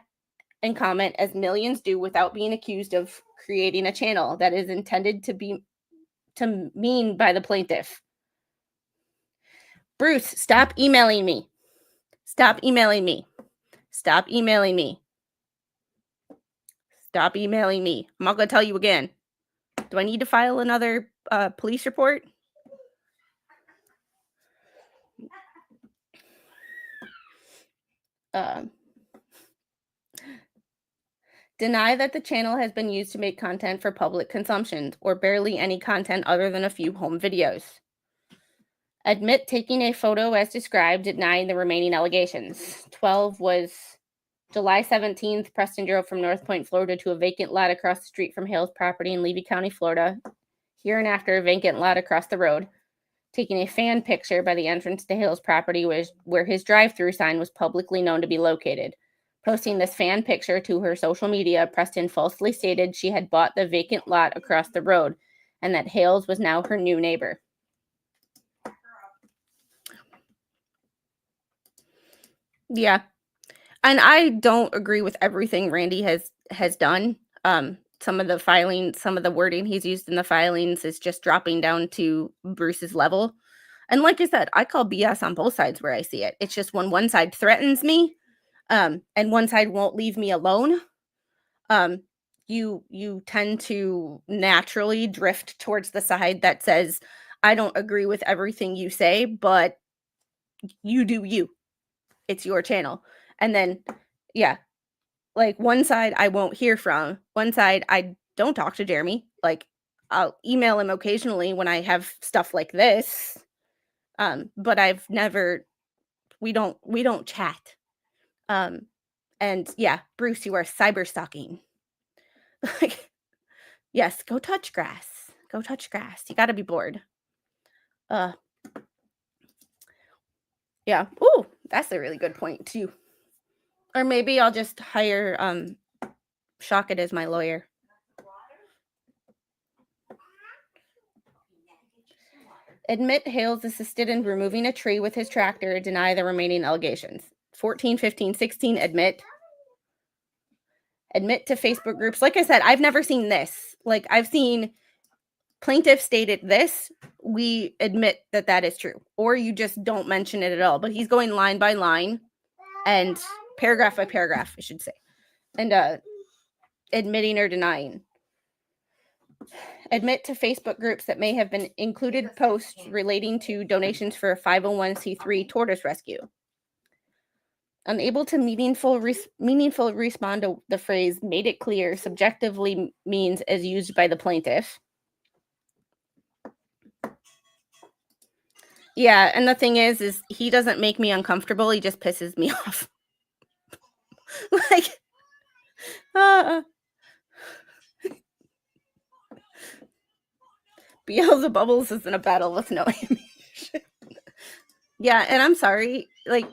and comment as millions do without being accused of creating a channel that is intended to mean by the plaintiff. Bruce, stop emailing me. Stop emailing me. Stop emailing me. Stop emailing me. I'm not going to tell you again. Do I need to file another police report? Deny that the channel has been used to make content for public consumption or barely any content other than a few home videos. Admit taking a photo as described, denying the remaining allegations. 12 was July 17th, Preston drove from North Point, Florida to a vacant lot across the street from Hales property in Levy County, Florida. Hereinafter, a vacant lot across the road. Taking a fan picture by the entrance to Hales property where his drive-through sign was publicly known to be located. Posting this fan picture to her social media, Preston falsely stated she had bought the vacant lot across the road and that Hales was now her new neighbor. Yeah. And I don't agree with everything Randy has done. Some of the filing, some of the wording he's used in the filings is just dropping down to Bruce's level. And like I said, I call BS on both sides where I see it. It's just when one side threatens me, and one side won't leave me alone, um, you tend to naturally drift towards the side that says, I don't agree with everything you say, but you do you. It's your channel. And then, yeah, like one side I won't hear from. One side I don't talk to Jeremy. Like I'll email him occasionally when I have stuff like this. But I've never we don't chat. Um and yeah, Bruce, you are cyber stalking. Like, yes, go touch grass. Go touch grass. You gotta be bored. Uh yeah. Ooh, that's a really good point too. Or maybe I'll just hire Shockett as my lawyer. Admit Hales assisted in removing a tree with his tractor. Deny the remaining allegations. 14, 15, 16, admit. Admit to Facebook groups. Like I said, I've never seen this. Like I've seen plaintiff stated this. We admit that that is true. Or you just don't mention it at all. But he's going line by line and paragraph by paragraph, I should say. And admitting or denying. Admit to Facebook groups that may have been included posts relating to donations for a 501c3 tortoise rescue. Unable to meaningful respond to the phrase made it clear subjectively means as used by the plaintiff. Yeah, and the thing is he doesn't make me uncomfortable. He just pisses me off. Like, Beelzebubbles is in a battle with no ammunition. Yeah, and I'm sorry, like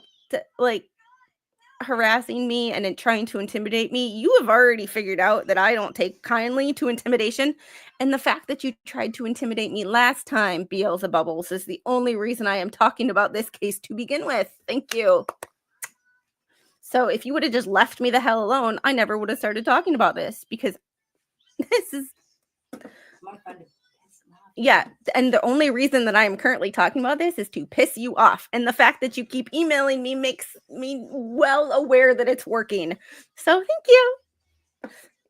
harassing me and then trying to intimidate me. You have already figured out that I don't take kindly to intimidation, and the fact that you tried to intimidate me last time, Beelzebubbles, is the only reason I am talking about this case to begin with. Thank you. So if you would have just left me the hell alone, I never would have started talking about this, because this is yeah, and the only reason that I am currently talking about this is to piss you off. And the fact that you keep emailing me makes me well aware that it's working. So thank you.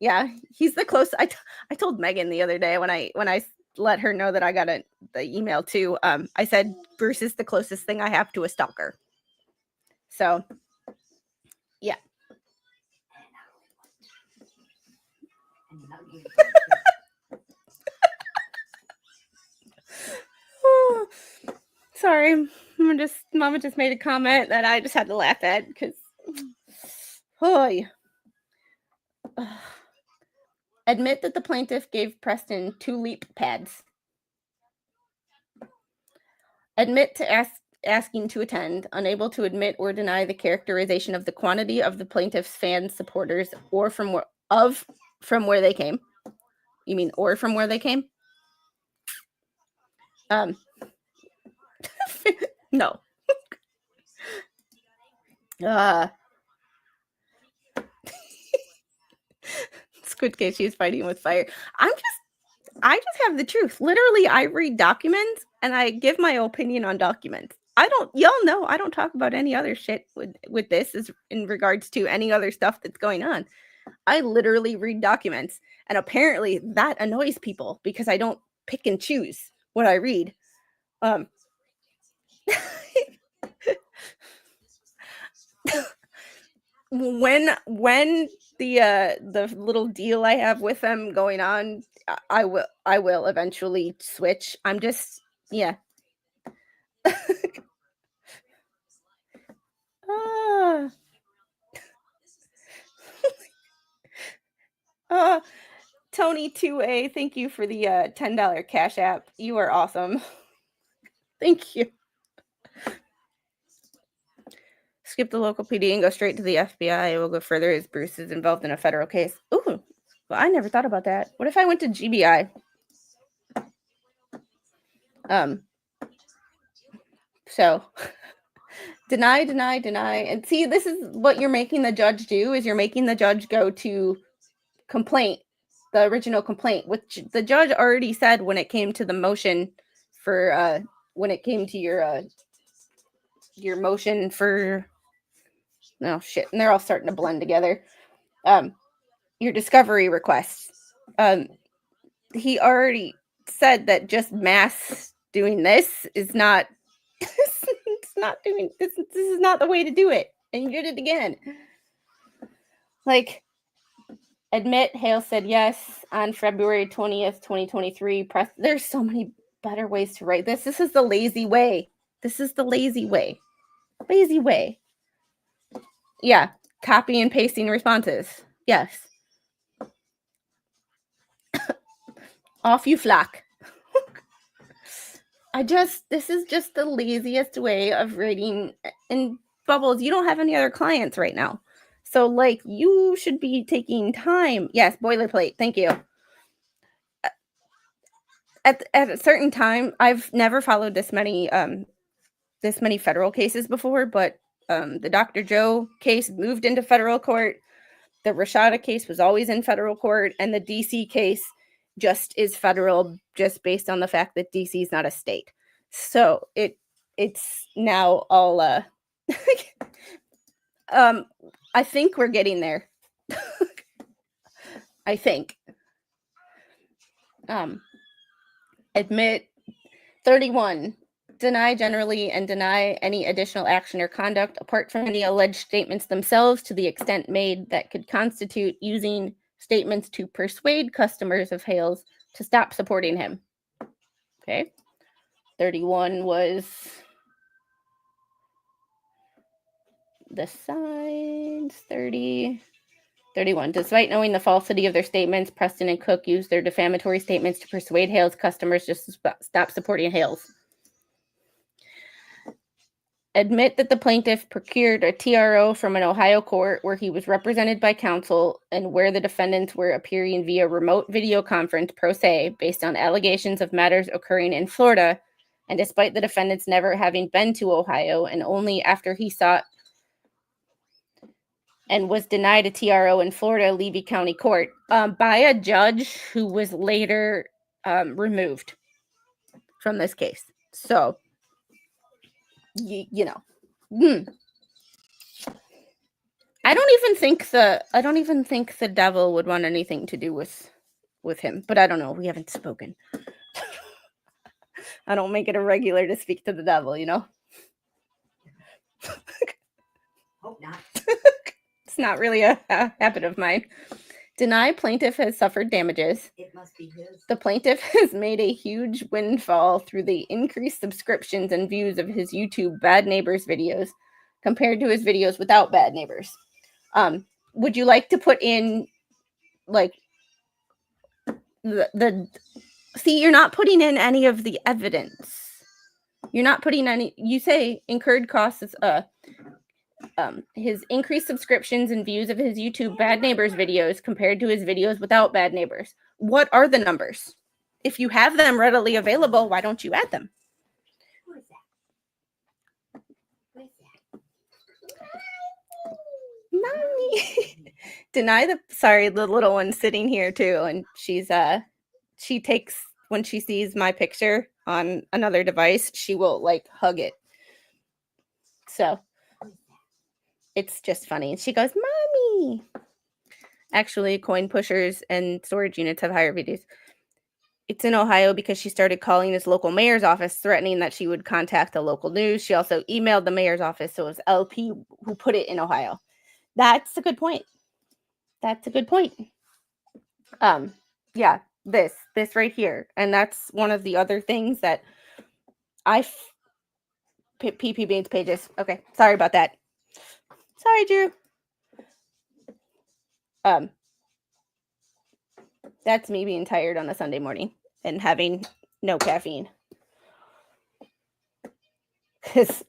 Yeah, he's the closest. I told Megan the other day when I let her know that I got the email too. I said Bruce is the closest thing I have to a stalker. So yeah. Sorry, Mama just made a comment that I just had to laugh at because, admit that the plaintiff gave Preston 2 leap pads. Admit to asking to attend. Unable to admit or deny the characterization of the quantity of the plaintiff's fans, supporters, or from where they came. You mean or from where they came? No. Squid case, she's fighting with fire. I just have the truth. Literally, I read documents and I give my opinion on documents. Y'all know I don't talk about any other shit with this as in regards to any other stuff that's going on. I literally read documents, and apparently that annoys people because I don't pick and choose what I read. When the little deal I have with them going on, I will eventually switch. I'm just yeah. Tony 2A, thank you for the $10 Cash App. You are awesome. Thank you. Skip the local PD and go straight to the FBI. We'll go further as Bruce is involved in a federal case. Ooh, well, I never thought about that. What if I went to GBI? So Deny, deny, deny. And see, this is what you're making the judge do, is you're making the judge go to complaint, the original complaint, which the judge already said when it came to the motion for when it came to your motion for, oh shit, and they're all starting to blend together. Your discovery requests. He already said that just mass doing this is not it's not doing this is not the way to do it. And you did it again. Like, admit Hale said yes on February 20th, 2023. There's so many better ways to write this. This is the lazy way. This is the lazy way. Lazy way. Yeah. Copy and pasting responses. Yes. Off you flock. This is just the laziest way of writing. And Bubbles, you don't have any other clients right now. So, like, you should be taking time. Yes, boilerplate. Thank you. At a certain time, I've never followed this many federal cases before, but the Dr. Joe case moved into federal court. The Rashada case was always in federal court, and the DC case just is federal, just based on the fact that DC is not a state. So it's now all I think we're getting there. I think. Admit 31. Deny generally and deny any additional action or conduct apart from any alleged statements themselves to the extent made that could constitute using statements to persuade customers of Hales to stop supporting him. Okay. 31 was the signs. 31. Despite knowing the falsity of their statements, Preston and Cook used their defamatory statements to persuade Hales customers just to stop supporting Hales. Admit that the plaintiff procured a TRO from an Ohio court where he was represented by counsel and where the defendants were appearing via remote video conference pro se based on allegations of matters occurring in Florida, and despite the defendants never having been to Ohio, and only after he sought and was denied a TRO in Florida Levy County Court by a judge who was later removed from this case. So, you know, I don't even think the devil would want anything to do with him. But I don't know. We haven't spoken. I don't make it a regular to speak to the devil, you know. Hope not. It's not really a habit of mine. Deny plaintiff has suffered damages. It must be his. The plaintiff has made a huge windfall through the increased subscriptions and views of his YouTube Bad Neighbors videos compared to his videos without Bad Neighbors. Would you like to put in, like, the see, you're not putting in any of the evidence. You're not putting any, you say incurred costs, his increased subscriptions and views of his YouTube Bad Neighbors videos compared to his videos without Bad Neighbors. What are the numbers? If you have them readily available, why don't you add them? Who is that? Who is that? Mommy. Deny the little one's sitting here too, and she takes, when she sees my picture on another device, she will like hug it. So it's just funny. She goes, Mommy. Actually, coin pushers and storage units have higher videos. It's in Ohio because she started calling his local mayor's office, threatening that she would contact the local news. She also emailed the mayor's office, so it was LP who put it in Ohio. That's a good point. That's a good point. Yeah, this right here. And that's one of the other things that PP Beans pages. Okay, sorry about that. Sorry, Drew. That's me being tired on a Sunday morning and having no caffeine. Because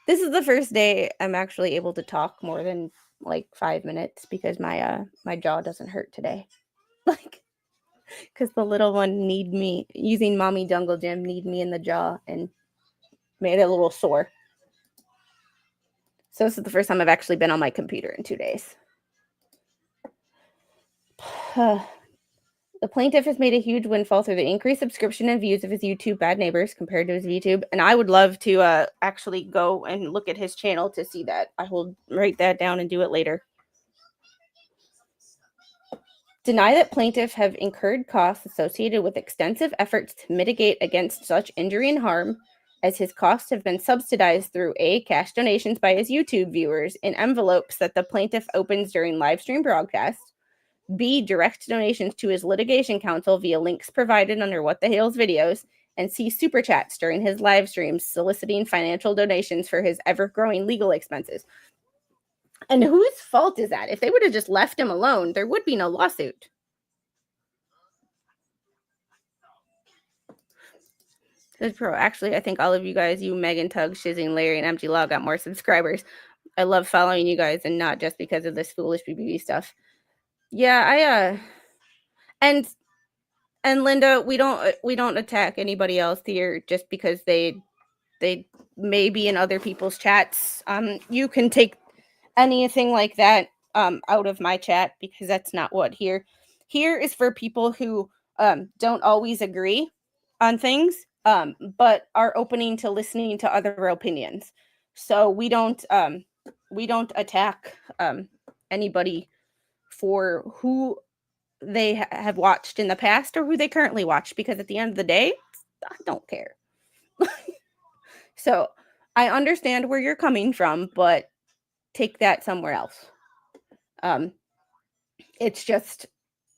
this is the first day I'm actually able to talk more than like 5 minutes because my jaw doesn't hurt today. Like, because the little one need me, using Mommy Jungle Gym, need me in the jaw and made it a little sore. So this is the first time I've actually been on my computer in 2 days. The plaintiff has made a huge windfall through the increased subscription and views of his YouTube Bad Neighbors compared to his YouTube. And I would love to actually go and look at his channel to see that. I will write that down and do it later. Deny that plaintiffs have incurred costs associated with extensive efforts to mitigate against such injury and harm, as his costs have been subsidized through A, cash donations by his YouTube viewers in envelopes that the plaintiff opens during live stream broadcasts, B, direct donations to his litigation counsel via links provided under What the Hales videos, and C, super chats during his live streams soliciting financial donations for his ever-growing legal expenses. And whose fault is that? If they would have just left him alone, there would be no lawsuit. Actually, I think all of you guys, you, Megan, Tug, Shizzing, Larry, and MG Law, got more subscribers. I love following you guys, and not just because of this foolish BBB stuff. Yeah, and Linda, we don't attack anybody else here just because they may be in other people's chats. You can take anything like that out of my chat, because that's not what here is for people who don't always agree on things, but are opening to listening to other opinions. So we don't attack anybody for who they have watched in the past or who they currently watch, because at the end of the day, I don't care. So I understand where you're coming from, but take that somewhere else. It's just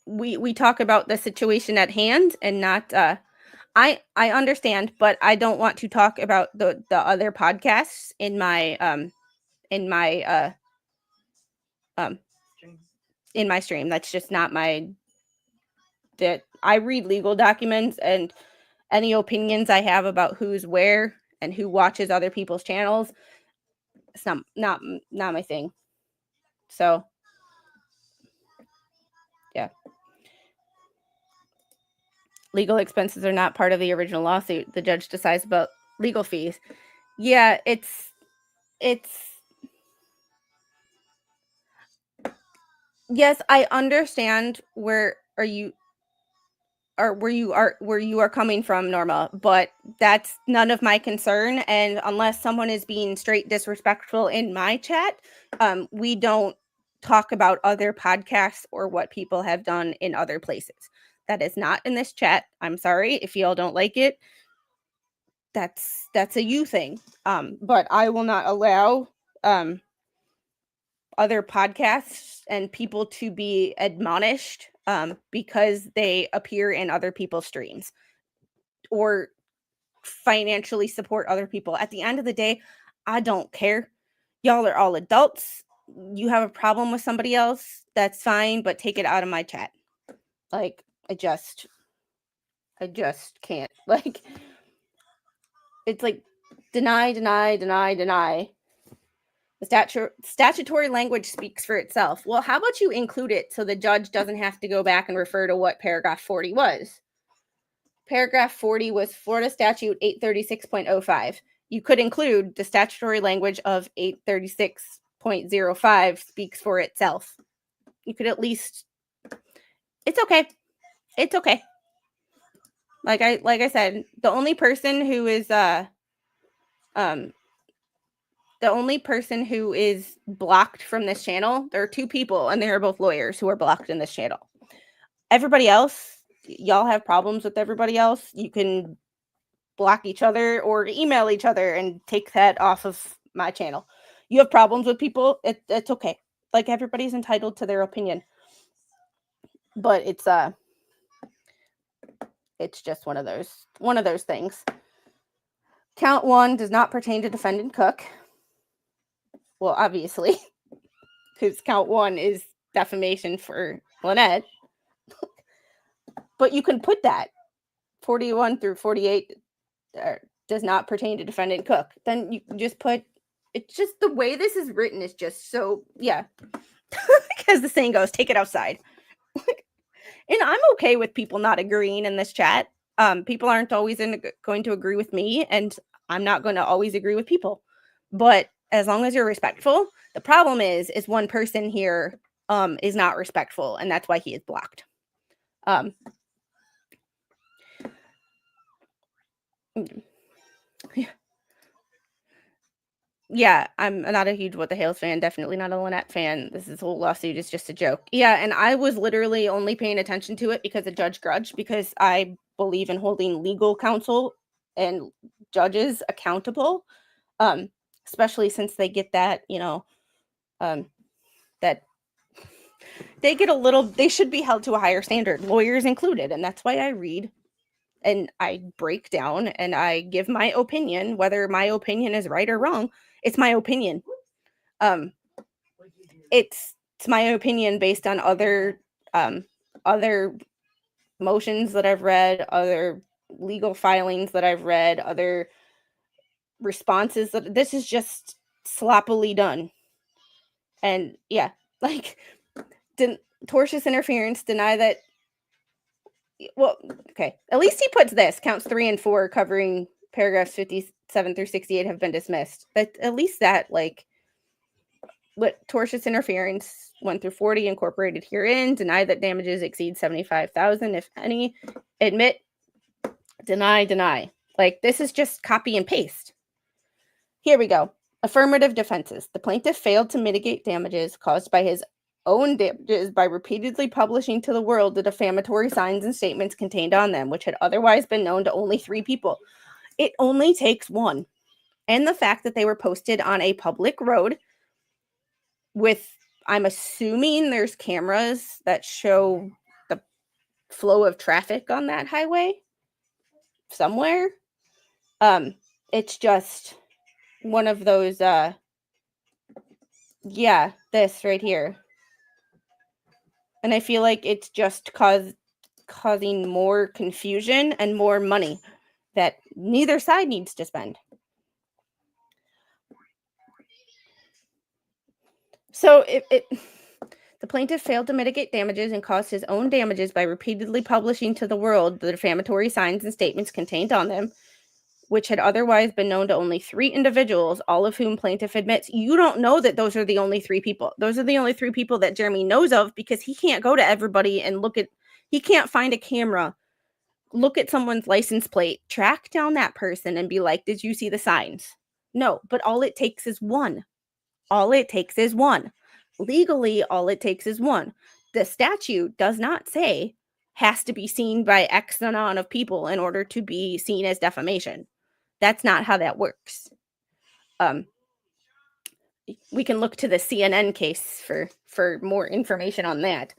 we talk about the situation at hand and not I understand, but I don't want to talk about the other podcasts in my in my stream. That's just not that I read legal documents, and any opinions I have about who's where and who watches other people's channels, it's not my thing. So yeah. Legal expenses are not part of the original lawsuit. The judge decides about legal fees. Yeah, it's yes, I understand where you are coming from, Norma, but that's none of my concern. And unless someone is being straight disrespectful in my chat, we don't talk about other podcasts or what people have done in other places. That is not in this chat. I'm sorry if y'all don't like it. That's a you thing. But I will not allow other podcasts and people to be admonished because they appear in other people's streams or financially support other people. At the end of the day, I don't care. Y'all are all adults. You have a problem with somebody else, that's fine, but take it out of my chat. Like, I just can't. Like, it's like deny. The statutory language speaks for itself. Well, how about you include it so the judge doesn't have to go back and refer to what paragraph 40 was? Paragraph 40 was Florida Statute 836.05. You could include the statutory language of 836.05 speaks for itself. You could at least, it's okay. It's okay. Like I said, the only person who is blocked from this channel, there are two people, and they are both lawyers who are blocked in this channel. Everybody else, y'all have problems with everybody else, you can block each other or email each other and take that off of my channel. You have problems with people, it's okay. Like, everybody's entitled to their opinion. But it's just one of those things. Count 1 does not pertain to defendant Cook. Well, obviously, because count 1 is defamation for Lynette. But you can put that 41 through 48 does not pertain to defendant Cook. Then you can just put, it's just the way this is written is just so, yeah. Because the saying goes, take it outside. And I'm okay with people not agreeing in this chat. People aren't always going to agree with me, and I'm not going to always agree with people. But as long as you're respectful. The problem is one person here is not respectful, and that's why he is blocked. Yeah, I'm not a huge What the Hales fan, definitely not a Lynette fan. This whole lawsuit is just a joke. Yeah, and I was literally only paying attention to it because of Judge Grudge, because I believe in holding legal counsel and judges accountable, especially since they get that, that they get they should be held to a higher standard, lawyers included, and that's why I read and I break down and I give my opinion, whether my opinion is right or wrong. It's my opinion. It's my opinion based on other motions that I've read, other legal filings that I've read, other responses that this is just sloppily done. And yeah, like tortious interference, deny that. Well, okay. At least he puts this counts 3 and 4 covering paragraphs 57 through 68 have been dismissed. But at least that, like, what tortious interference 1 through 40 incorporated herein, deny that damages exceed 75,000 if any, admit, deny. Like, this is just copy and paste. Here we go. Affirmative defenses. The plaintiff failed to mitigate damages caused by his own damages by repeatedly publishing to the world the defamatory signs and statements contained on them, which had otherwise been known to only 3 people. It only takes one. And the fact that they were posted on a public road with, I'm assuming there's cameras that show the flow of traffic on that highway somewhere. It's just one of those, yeah, this right here. And I feel like it's just causing more confusion and more money that neither side needs to spend. So the plaintiff failed to mitigate damages and caused his own damages by repeatedly publishing to the world the defamatory signs and statements contained on them, which had otherwise been known to only 3 individuals, all of whom plaintiff admits. You don't know that those are the only 3 people. Those are the only 3 people that Jeremy knows of, because he can't go to everybody and he can't find a camera, look at someone's license plate, track down that person and be like, did you see the signs? No, but all it takes is one. All it takes is one. Legally, all it takes is one. The statute does not say has to be seen by X amount of people in order to be seen as defamation. That's not how that works. We can look to the CNN case for more information on that.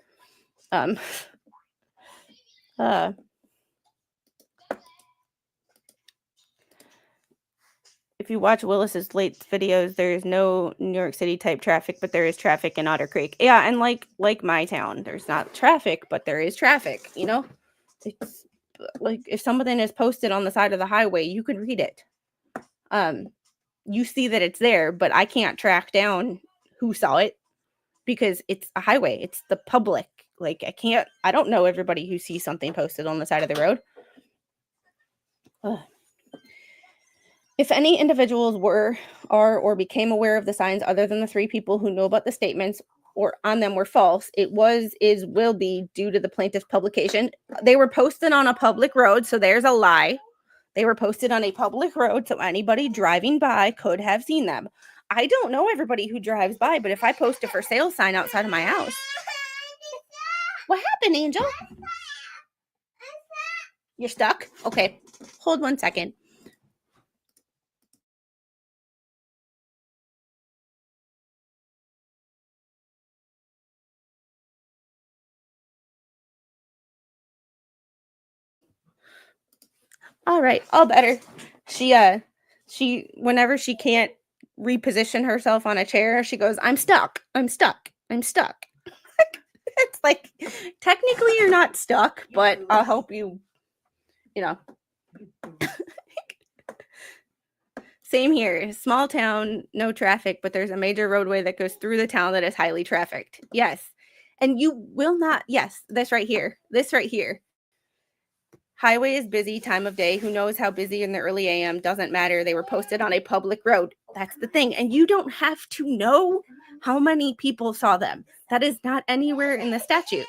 If you watch Willis's late videos, there is no New York City type traffic, but there is traffic in Otter Creek. Yeah, and like my town, there's not traffic, but there is traffic, It's like if something is posted on the side of the highway, you can read it. You see that it's there, but I can't track down who saw it because it's a highway. It's the public. Like I don't know everybody who sees something posted on the side of the road. Ugh. If any individuals are or became aware of the signs other than the 3 people who know about the statements or on them were false, it will be due to the plaintiff's publication. They were posted on a public road, so there's a lie. They were posted on a public road, so anybody driving by could have seen them. I don't know everybody who drives by, but if I post a for sale sign outside of my house. What happened, Angel? You're stuck? Okay. Hold 1 second. All right, all better. She whenever she can't reposition herself on a chair, she goes, I'm stuck. It's like, technically you're not stuck, but I'll help you, Same here. Small town, no traffic, but there's a major roadway that goes through the town that is highly trafficked. Yes. And you will not, yes, this right here. Highway is busy, time of day. Who knows how busy in the early AM? Doesn't matter. They were posted on a public road. That's the thing. And you don't have to know how many people saw them. That is not anywhere in the statute.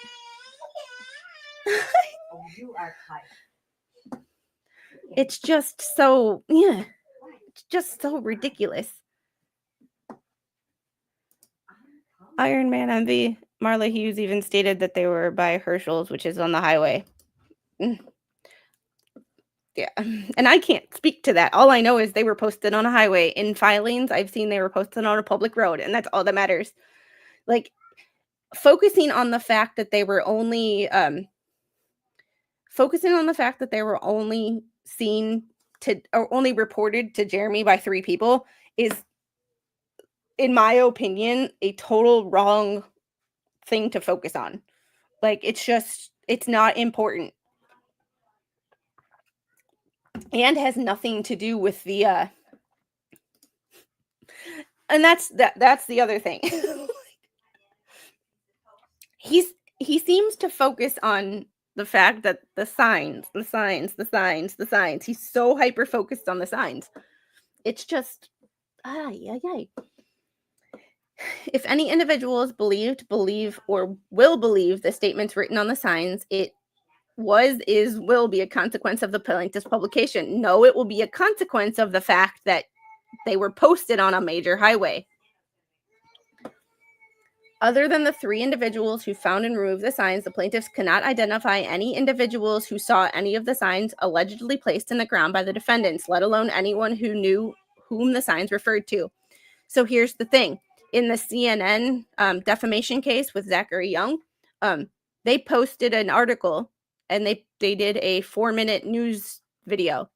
It's just so, it's just so ridiculous. Iron Man MV. Marla Hughes even stated that they were by Herschel's, which is on the highway. Yeah, and I can't speak to that. All I know is they were posted on a highway. In filings, I've seen they were posted on a public road, and that's all that matters. Like, focusing on the fact that they were only seen to, or only reported to Jeremy by 3 people is, in my opinion, a total wrong thing to focus on. Like, it's not important. And has nothing to do with the and that's the other thing. He seems to focus on the fact that the signs. He's so hyper focused on the signs. It's just If any individual is believed, believe, or will believe the statements written on the signs, it will be a consequence of the plaintiff's publication. No, it will be a consequence of the fact that they were posted on a major highway. Other than the 3 individuals who found and removed the signs, the plaintiffs cannot identify any individuals who saw any of the signs allegedly placed in the ground by the defendants, let alone anyone who knew whom the signs referred to. So here's the thing. In the CNN defamation case with Zachary Young, they posted an article and they did a 4-minute news video.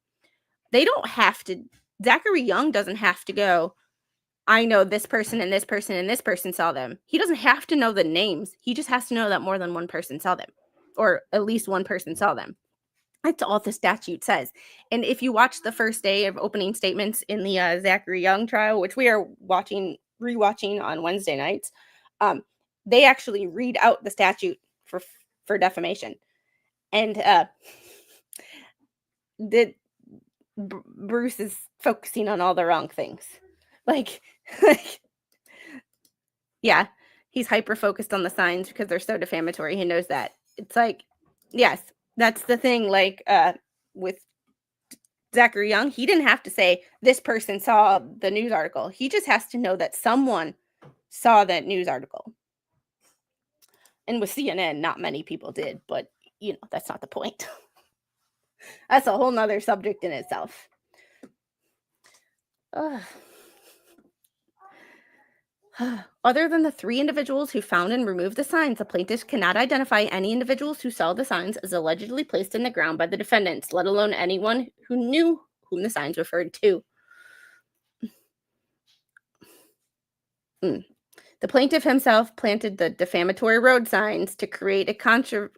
They don't have to, Zachary Young doesn't have to go, I know this person and this person and this person saw them. He doesn't have to know the names. He just has to know that more than one person saw them, or at least one person saw them. That's all the statute says. And if you watch the first day of opening statements in the Zachary Young trial, which we are rewatching on Wednesday nights, they actually read out the statute for defamation. And Bruce is focusing on all the wrong things. Like, yeah, he's hyper focused on the signs because they're so defamatory. He knows that. It's like, yes, that's the thing. Like, with Zachary Young, he didn't have to say this person saw the news article. He just has to know that someone saw that news article. And with CNN, not many people did, but that's not the point. That's a whole nother subject in itself. Other than the 3 individuals who found and removed the signs, the plaintiffs cannot identify any individuals who saw the signs as allegedly placed in the ground by the defendants, let alone anyone who knew whom the signs referred to. The plaintiff himself planted the defamatory road signs to create a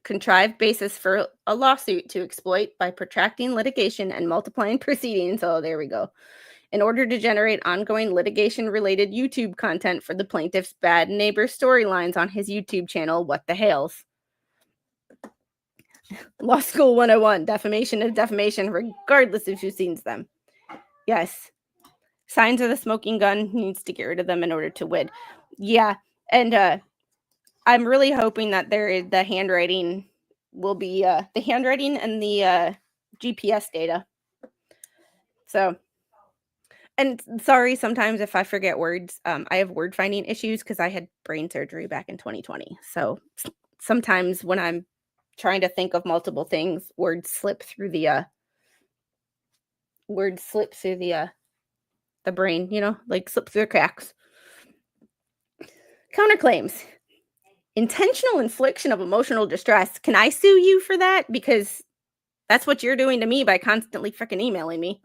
contrived basis for a lawsuit to exploit by protracting litigation and multiplying proceedings. Oh, there we go. In order to generate ongoing litigation-related YouTube content for the plaintiff's bad neighbor storylines on his YouTube channel, What the Hales. Law School 101, defamation is defamation, regardless of who sees them. Yes. Signs of the smoking gun, needs to get rid of them in order to win. Yeah, and I'm really hoping that the handwriting will be, the handwriting and the GPS data. So... And sorry, sometimes if I forget words, I have word finding issues because I had brain surgery back in 2020. So sometimes when I'm trying to think of multiple things, words slip through the brain, like slip through the cracks. Counterclaims. Intentional infliction of emotional distress. Can I sue you for that? Because that's what you're doing to me by constantly freaking emailing me.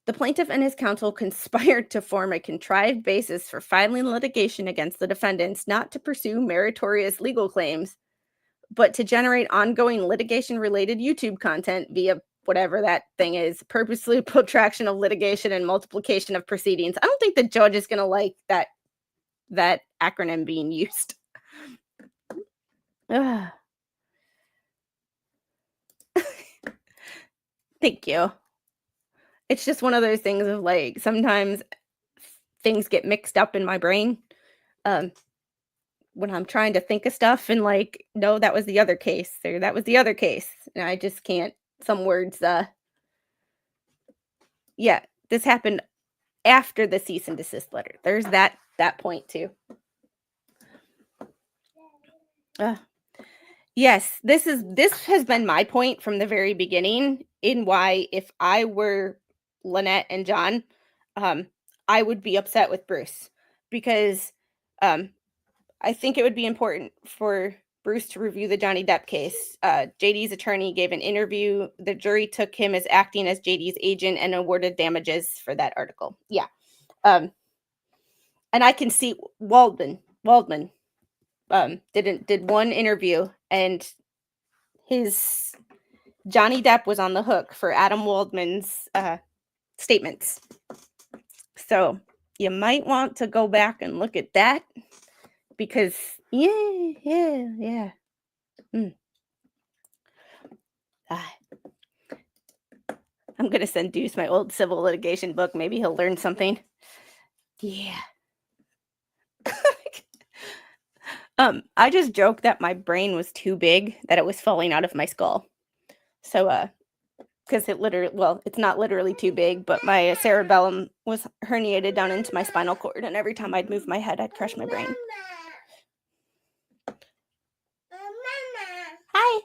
The plaintiff and his counsel conspired to form a contrived basis for filing litigation against the defendants, not to pursue meritorious legal claims, but to generate ongoing litigation-related YouTube content via whatever that thing is, purposely protraction of litigation and multiplication of proceedings. I don't think the judge is going to like that acronym being used. Thank you. It's just one of those things of, like, sometimes things get mixed up in my brain, um, when I'm trying to think of stuff and, like, "No, that was the other case," or "That was the other case," and I just can't some words, yeah, this happened after the cease and desist letter. There's that point too. Uh, yes, this has been my point from the very beginning in why if I were Lynette and John, um, I would be upset with Bruce because um, I think it would be important for Bruce to review the Johnny Depp case. JD's attorney gave an interview. The jury took him as acting as JD's agent and awarded damages for that article. Yeah. Um, and I can see Waldman did one interview, and his Johnny Depp was on the hook for Adam Waldman's statements. So you might want to go back and look at that because yeah. Mm. Ah, I'm gonna send Deuce my old civil litigation book. Maybe he'll learn something. Yeah. I just joked that my brain was too big, that it was falling out of my skull. So, because it's not literally too big, but my cerebellum was herniated down into my spinal cord, and every time I'd move my head, I'd crush my brain. Hi.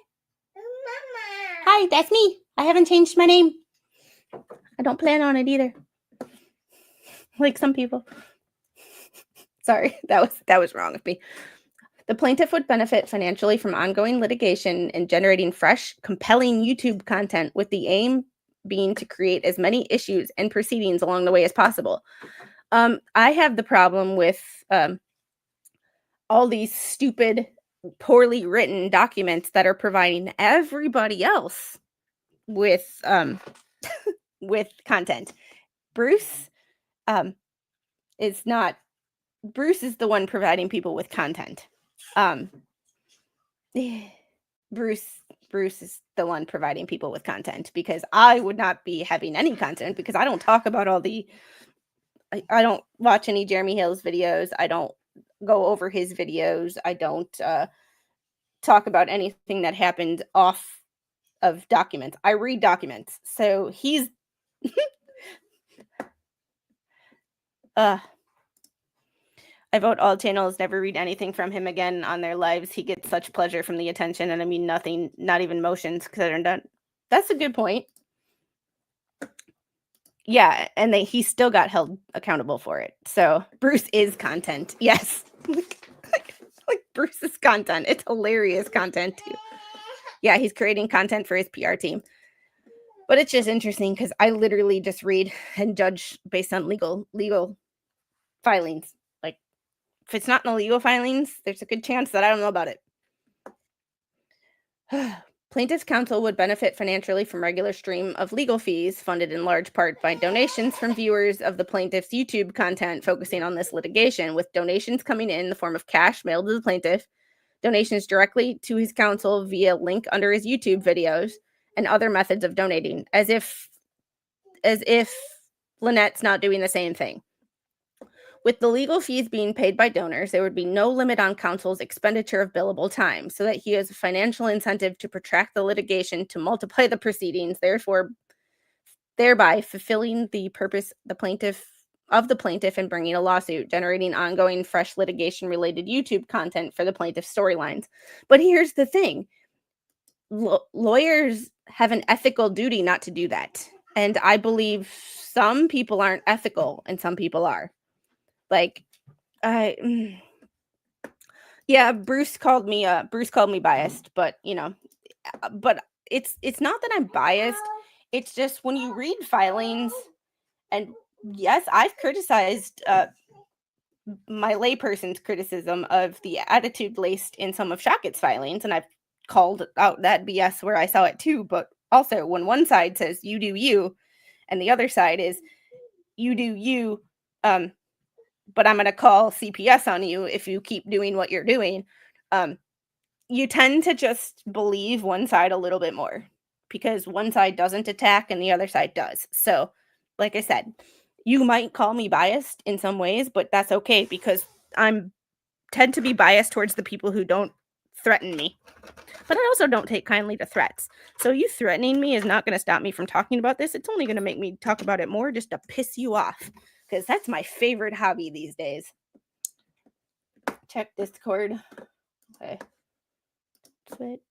Hi, that's me. I haven't changed my name. I don't plan on it either. Like some people. Sorry, that was wrong of me. The plaintiff would benefit financially from ongoing litigation and generating fresh, compelling YouTube content with the aim being to create as many issues and proceedings along the way as possible. I have the problem with all these stupid, poorly written documents that are providing everybody else with with content. Bruce is not. Bruce is the one providing people with content. Bruce is the one providing people with content because I would not be having any content because I don't talk about I don't watch any Jeremy Hales videos. I don't go over his videos. I don't talk about anything that happened off of documents. I read documents. So he's I vote all channels never read anything from him again on their lives. He gets such pleasure from the attention, and I mean nothing, not even motions considered done. That's a good point. Yeah, and he still got held accountable for it. So Bruce is content. Yes. like Bruce's content. It's hilarious content too. Yeah, he's creating content for his PR team. But it's just interesting because I literally just read and judge based on legal filings. Like, if it's not in the legal filings, there's a good chance that I don't know about it. Plaintiff's counsel would benefit financially from regular stream of legal fees funded in large part by donations from viewers of the plaintiff's YouTube content focusing on this litigation, with donations coming in the form of cash mailed to the plaintiff, donations directly to his counsel via link under his YouTube videos, and other methods of donating, as if Lynette's not doing the same thing. With the legal fees being paid by donors, there would be no limit on counsel's expenditure of billable time, so that he has a financial incentive to protract the litigation to multiply the proceedings, thereby fulfilling the purpose the plaintiff in bringing a lawsuit, generating ongoing fresh litigation-related YouTube content for the plaintiff's storylines. But here's the thing. Lawyers have an ethical duty not to do that. And I believe some people aren't ethical and some people are. Like, yeah, Bruce called me biased, but but it's not that I'm biased. It's just when you read filings, and yes, I've criticized my layperson's criticism of the attitude laced in some of Shockett's filings, and I've called out that BS where I saw it too. But also, when one side says you do you, and the other side is you do you, but I'm going to call CPS on you if you keep doing what you're doing, you tend to just believe one side a little bit more. because one side doesn't attack and the other side does. So, like I said, you might call me biased in some ways, but that's okay because I'm tend to be biased towards the people who don't threaten me. But I also don't take kindly to threats. So you threatening me is not going to stop me from talking about this. It's only going to make me talk about it more just to piss you off, because that's my favorite hobby these days. Check Discord. Okay. Switch.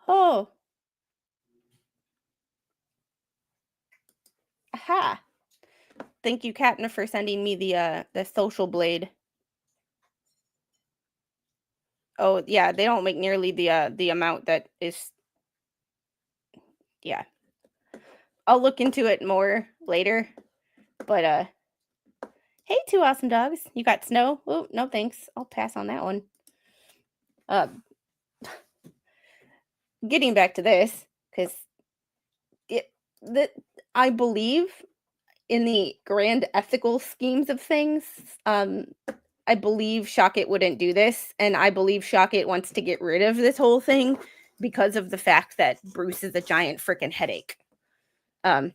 Oh. Aha. Thank you, Katna, for sending me the social blade. Oh, yeah, they don't make nearly the amount that is. Yeah. I'll look into it more later. But hey, two awesome dogs. You got snow? Oh, no thanks. I'll pass on that one. Getting back to this, because I believe in the grand ethical schemes of things. I believe Shockit wouldn't do this, and I believe Shockit wants to get rid of this whole thing because of the fact that Bruce is a giant freaking headache. Yeah.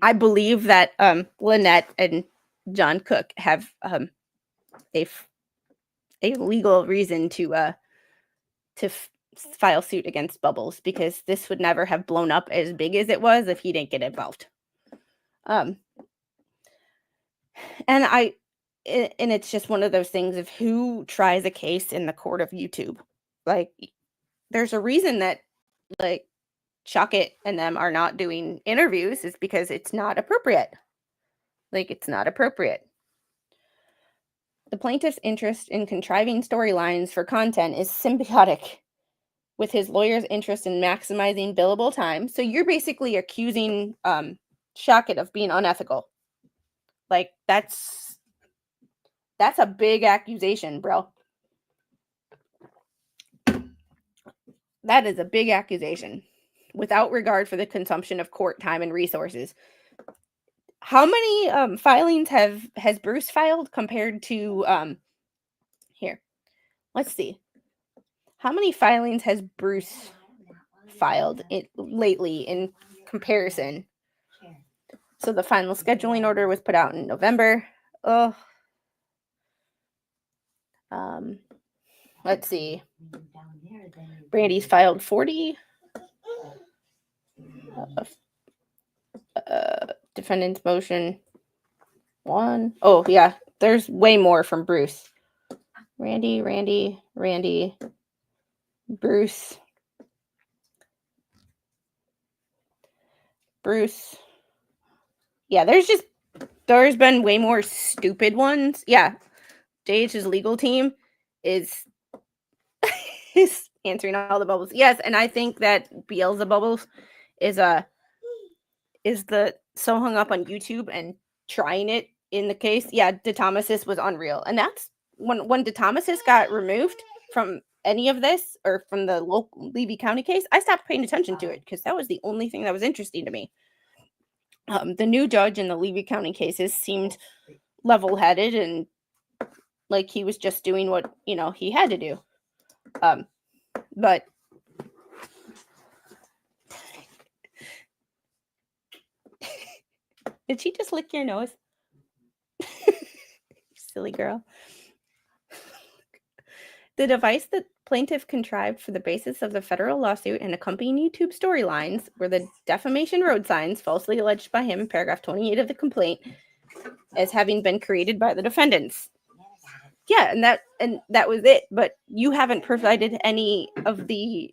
I believe that Lynette and John Cook have a legal reason to file suit against Bubbles, because this would never have blown up as big as it was if he didn't get involved. And it's just one of those things of who tries a case in the court of YouTube. Like, there's a reason that like Shockit and them are not doing interviews, is because it's not appropriate. Like, it's not appropriate. The plaintiff's interest in contriving storylines for content is symbiotic with his lawyer's interest in maximizing billable time. So you're basically accusing Shockit of being unethical. Like, that's a big accusation, bro. That is a big accusation, without regard for the consumption of court time and resources. How many filings has Bruce filed compared to here? Let's see. How many filings has Bruce filed lately in comparison? So the final scheduling order was put out in November. Let's see. Brandy's filed 40. Defendant's motion 1. Oh, yeah. There's way more from Bruce. Randy, Bruce. Yeah, there's been way more stupid ones. Yeah. JH's legal team is answering all the bubbles. Yes, and I think that Beelzebubbles is the so hung up on YouTube and trying it in the case. Yeah, DeThomasis was unreal. And that's when DeThomasis got removed from any of this, or from the local Levy County case, I stopped paying attention to it because that was the only thing that was interesting to me. The new judge in the Levy County cases seemed level-headed and like he was just doing what, he had to do. But did she just lick your nose? Silly girl. The device that plaintiff contrived for the basis of the federal lawsuit and accompanying YouTube storylines were the defamation road signs falsely alleged by him in paragraph 28 of the complaint as having been created by the defendants. Yeah, and that was it. But you haven't provided any of the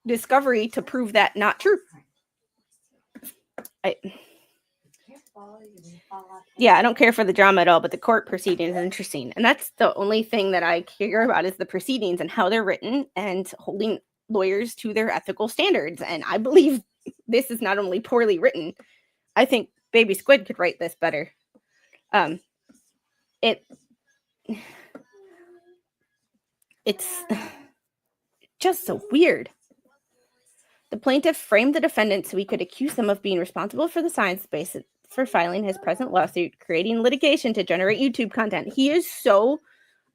discovery to prove that not true. I don't care for the drama at all, but the court proceedings is interesting. And that's the only thing that I care about, is the proceedings and how they're written and holding lawyers to their ethical standards. And I believe this is not only poorly written, I think Baby Squid could write this better. It's just so weird. The plaintiff framed the defendant so he could accuse them of being responsible for the signs basis for filing his present lawsuit, creating litigation to generate YouTube content. He is so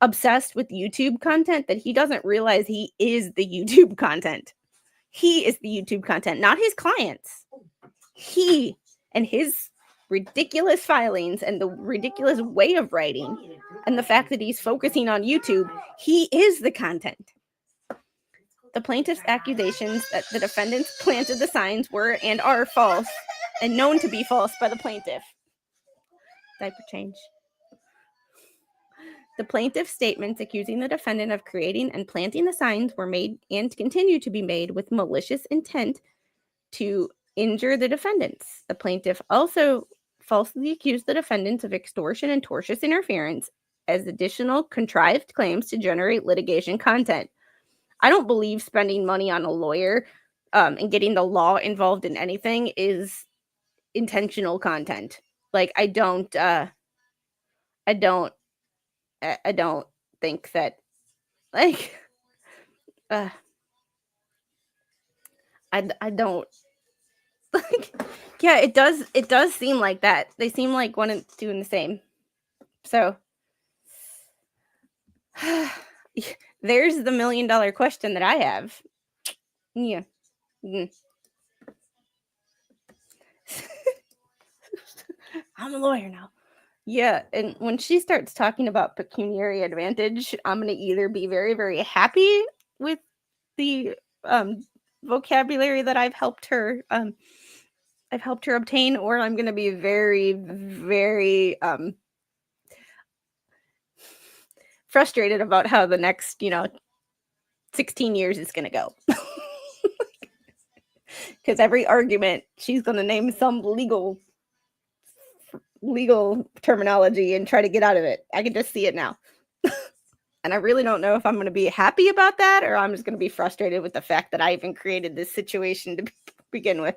obsessed with YouTube content that he doesn't realize he is the YouTube content. He is the YouTube content, not his clients. He and his ridiculous filings and the ridiculous way of writing and the fact that he's focusing on YouTube, he is the content. The plaintiff's accusations that the defendants planted the signs were and are false and known to be false by the plaintiff. Diaper change. The plaintiff's statements accusing the defendant of creating and planting the signs were made and continue to be made with malicious intent to injure the defendants. The plaintiff also falsely accused the defendants of extortion and tortious interference as additional contrived claims to generate litigation content. I don't believe spending money on a lawyer and getting the law involved in anything is intentional content. Like I don't think that like I don't like yeah, it does seem like that. They seem like one and doing the same. So there's the $1 million question that I have. Yeah. I'm a lawyer now. Yeah, and when she starts talking about pecuniary advantage, I'm going to either be very, very happy with the vocabulary that I've helped her obtain, or I'm going to be very, very frustrated about how the next, 16 years is going to go. Because every argument, she's going to name some legal terminology and try to get out of it. I can just see it now. And I really don't know if I'm going to be happy about that or I'm just going to be frustrated with the fact that I even created this situation to begin with.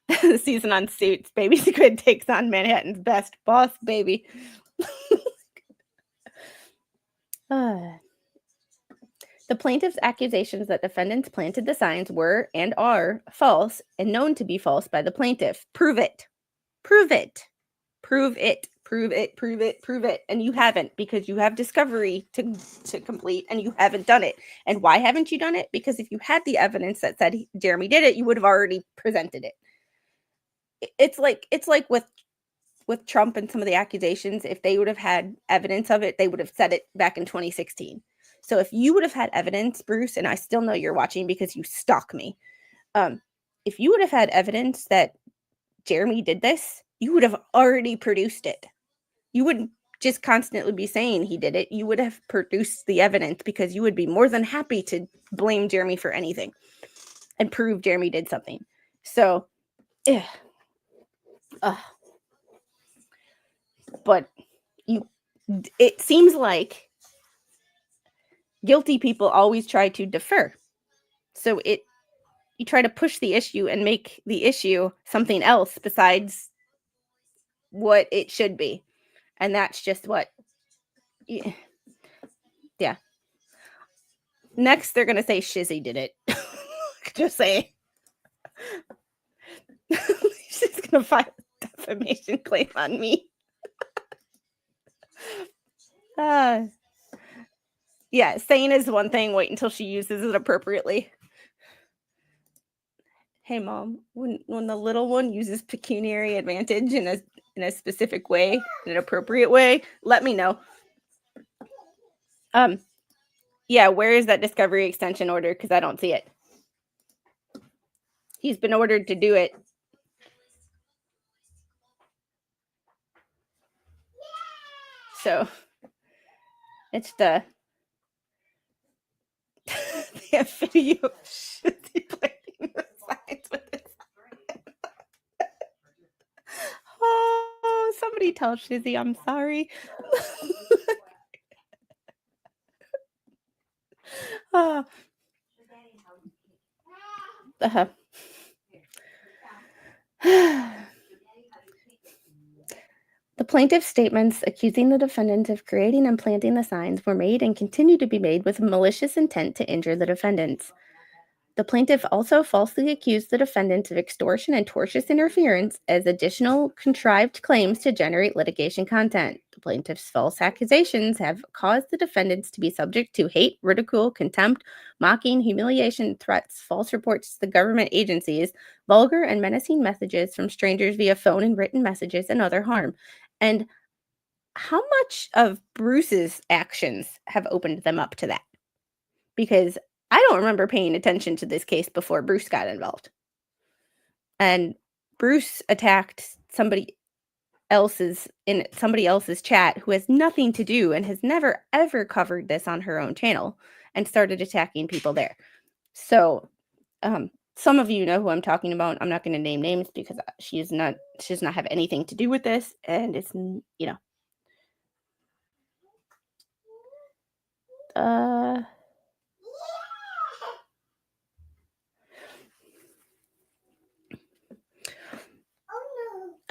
The season on Suits, Baby Squid takes on Manhattan's best boss baby. The plaintiff's accusations that defendants planted the signs were and are false and known to be false by the plaintiff. Prove it. Prove it. Prove it. Prove it. Prove it. Prove it. And you haven't, because you have discovery to complete and you haven't done it. And why haven't you done it? Because if you had the evidence that said Jeremy did it, you would have already presented it. It's like with Trump and some of the accusations. If they would have had evidence of it, they would have said it back in 2016. So if you would have had evidence, Bruce, and I still know you're watching because you stalk me. If you would have had evidence that Jeremy did this, you would have already produced it. You wouldn't just constantly be saying he did it. You would have produced the evidence because you would be more than happy to blame Jeremy for anything and prove Jeremy did something. So, but it seems like guilty people always try to defer. So you try to push the issue and make the issue something else besides what it should be. And that's just what, yeah. Next, they're going to say Shizzy did it. Just say. She's going to file a defamation claim on me. Yeah, saying is one thing. Wait until she uses it appropriately. Hey, Mom, when the little one uses pecuniary advantage in a specific way, in an appropriate way, let me know. Yeah, where is that discovery extension order? Because I don't see it. He's been ordered to do it. So it's the they have video of Shizzy playing the signs with his Oh, somebody tell Shizzy I'm sorry. The plaintiff's statements accusing the defendant of creating and planting the signs were made and continue to be made with malicious intent to injure the defendants. The plaintiff also falsely accused the defendant of extortion and tortious interference as additional contrived claims to generate litigation content. The plaintiff's false accusations have caused the defendants to be subject to hate, ridicule, contempt, mocking, humiliation, threats, false reports to the government agencies, vulgar and menacing messages from strangers via phone and written messages, and other harm. And how much of Bruce's actions have opened them up to that? Because I don't remember paying attention to this case before Bruce got involved. And Bruce attacked somebody else's chat who has nothing to do and has never ever covered this on her own channel and started attacking people there. So some of you know who I'm talking about. I'm not going to name names because she does not have anything to do with this, and it's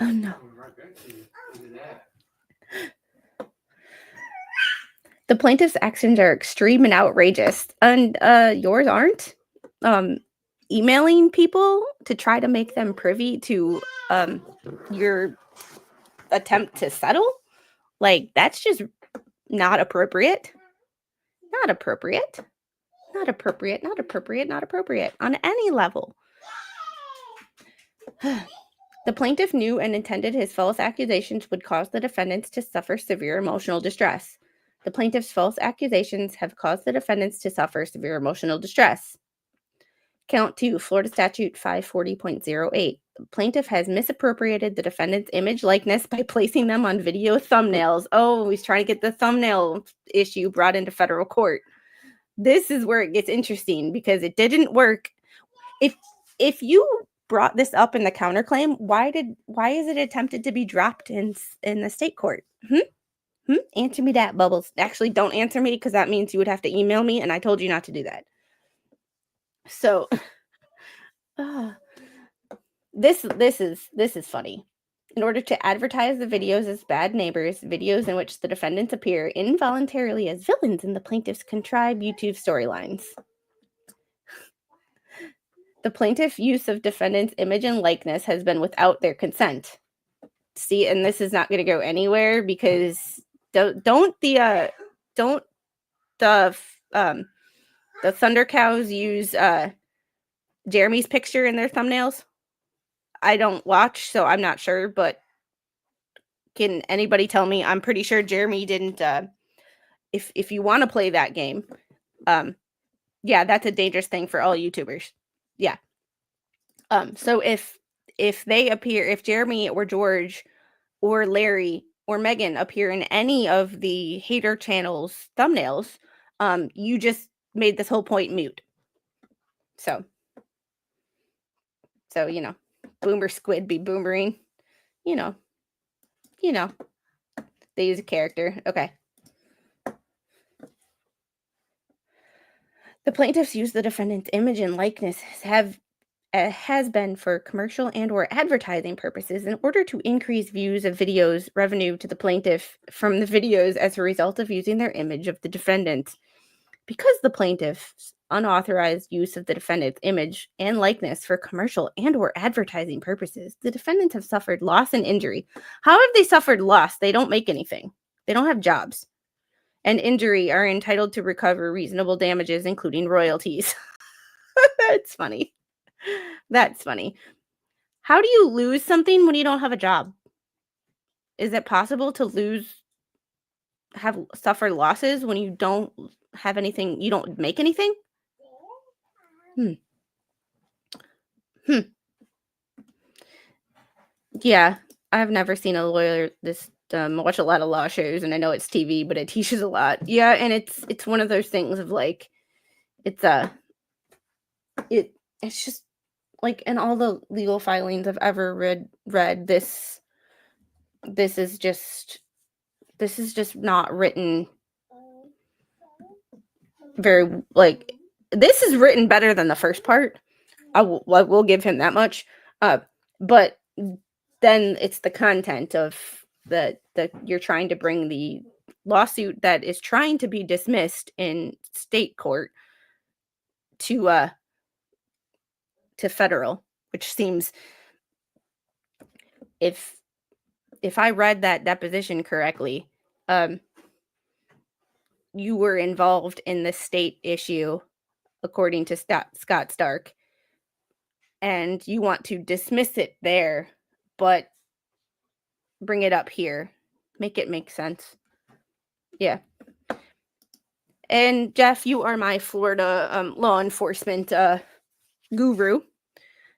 oh no. The plaintiff's actions are extreme and outrageous, and yours aren't. Emailing people to try to make them privy to your attempt to settle, like, that's just not appropriate. Not appropriate. Not appropriate. Not appropriate. Not appropriate on any level. The plaintiff knew and intended his false accusations would cause the defendants to suffer severe emotional distress. The plaintiff's false accusations have caused the defendants to suffer severe emotional distress. Count 2, Florida Statute 540.08. The plaintiff has misappropriated the defendant's image likeness by placing them on video thumbnails. Oh, he's trying to get the thumbnail issue brought into federal court. This is where it gets interesting because it didn't work. If you brought this up in the counterclaim, why is it attempted to be dropped in the state court? Answer me that, Bubbles. Actually, don't answer me because that means you would have to email me, and I told you not to do that. So this is funny. In order to advertise the videos as bad neighbors, videos in which the defendants appear involuntarily as villains in the plaintiff's contrived YouTube storylines. The plaintiff's use of defendant's image and likeness has been without their consent. See, and this is not going to go anywhere because don't the Thunder Cows use Jeremy's picture in their thumbnails? I don't watch, so I'm not sure, but can anybody tell me? I'm pretty sure Jeremy didn't. If you want to play that game, yeah, that's a dangerous thing for all YouTubers. Yeah. So if they appear, if Jeremy or George or Larry or Megan appear in any of the hater channels thumbnails, you just made this whole point moot. So Boomer Squid be boomering, they use a character. Okay. The plaintiffs use the defendant's image and likeness has been for commercial and or advertising purposes in order to increase views of videos revenue to the plaintiff from the videos as a result of using their image of the defendant. Because the plaintiff's unauthorized use of the defendant's image and likeness for commercial and or advertising purposes, the defendants have suffered loss and injury. How have they suffered loss? They don't make anything. They don't have jobs. And injury are entitled to recover reasonable damages, including royalties. That's funny. That's funny. How do you lose something when you don't have a job? Is it possible to suffer losses when you don't have anything, you don't make anything? Yeah, I've never seen a lawyer watch a lot of law shows, and I know it's TV, but it teaches a lot. Yeah, and it's one of those things of like, it's just like in all the legal filings I've ever read, this is just not written very, like, this is written better than the first part. I will give him that much. But then it's the content of the you're trying to bring the lawsuit that is trying to be dismissed in state court to to federal, which seems, if I read that deposition correctly, you were involved in the state issue, according to Scott Stark, and you want to dismiss it there, but bring it up here. Make it make sense. Yeah. And Jeff, you are my Florida law enforcement guru.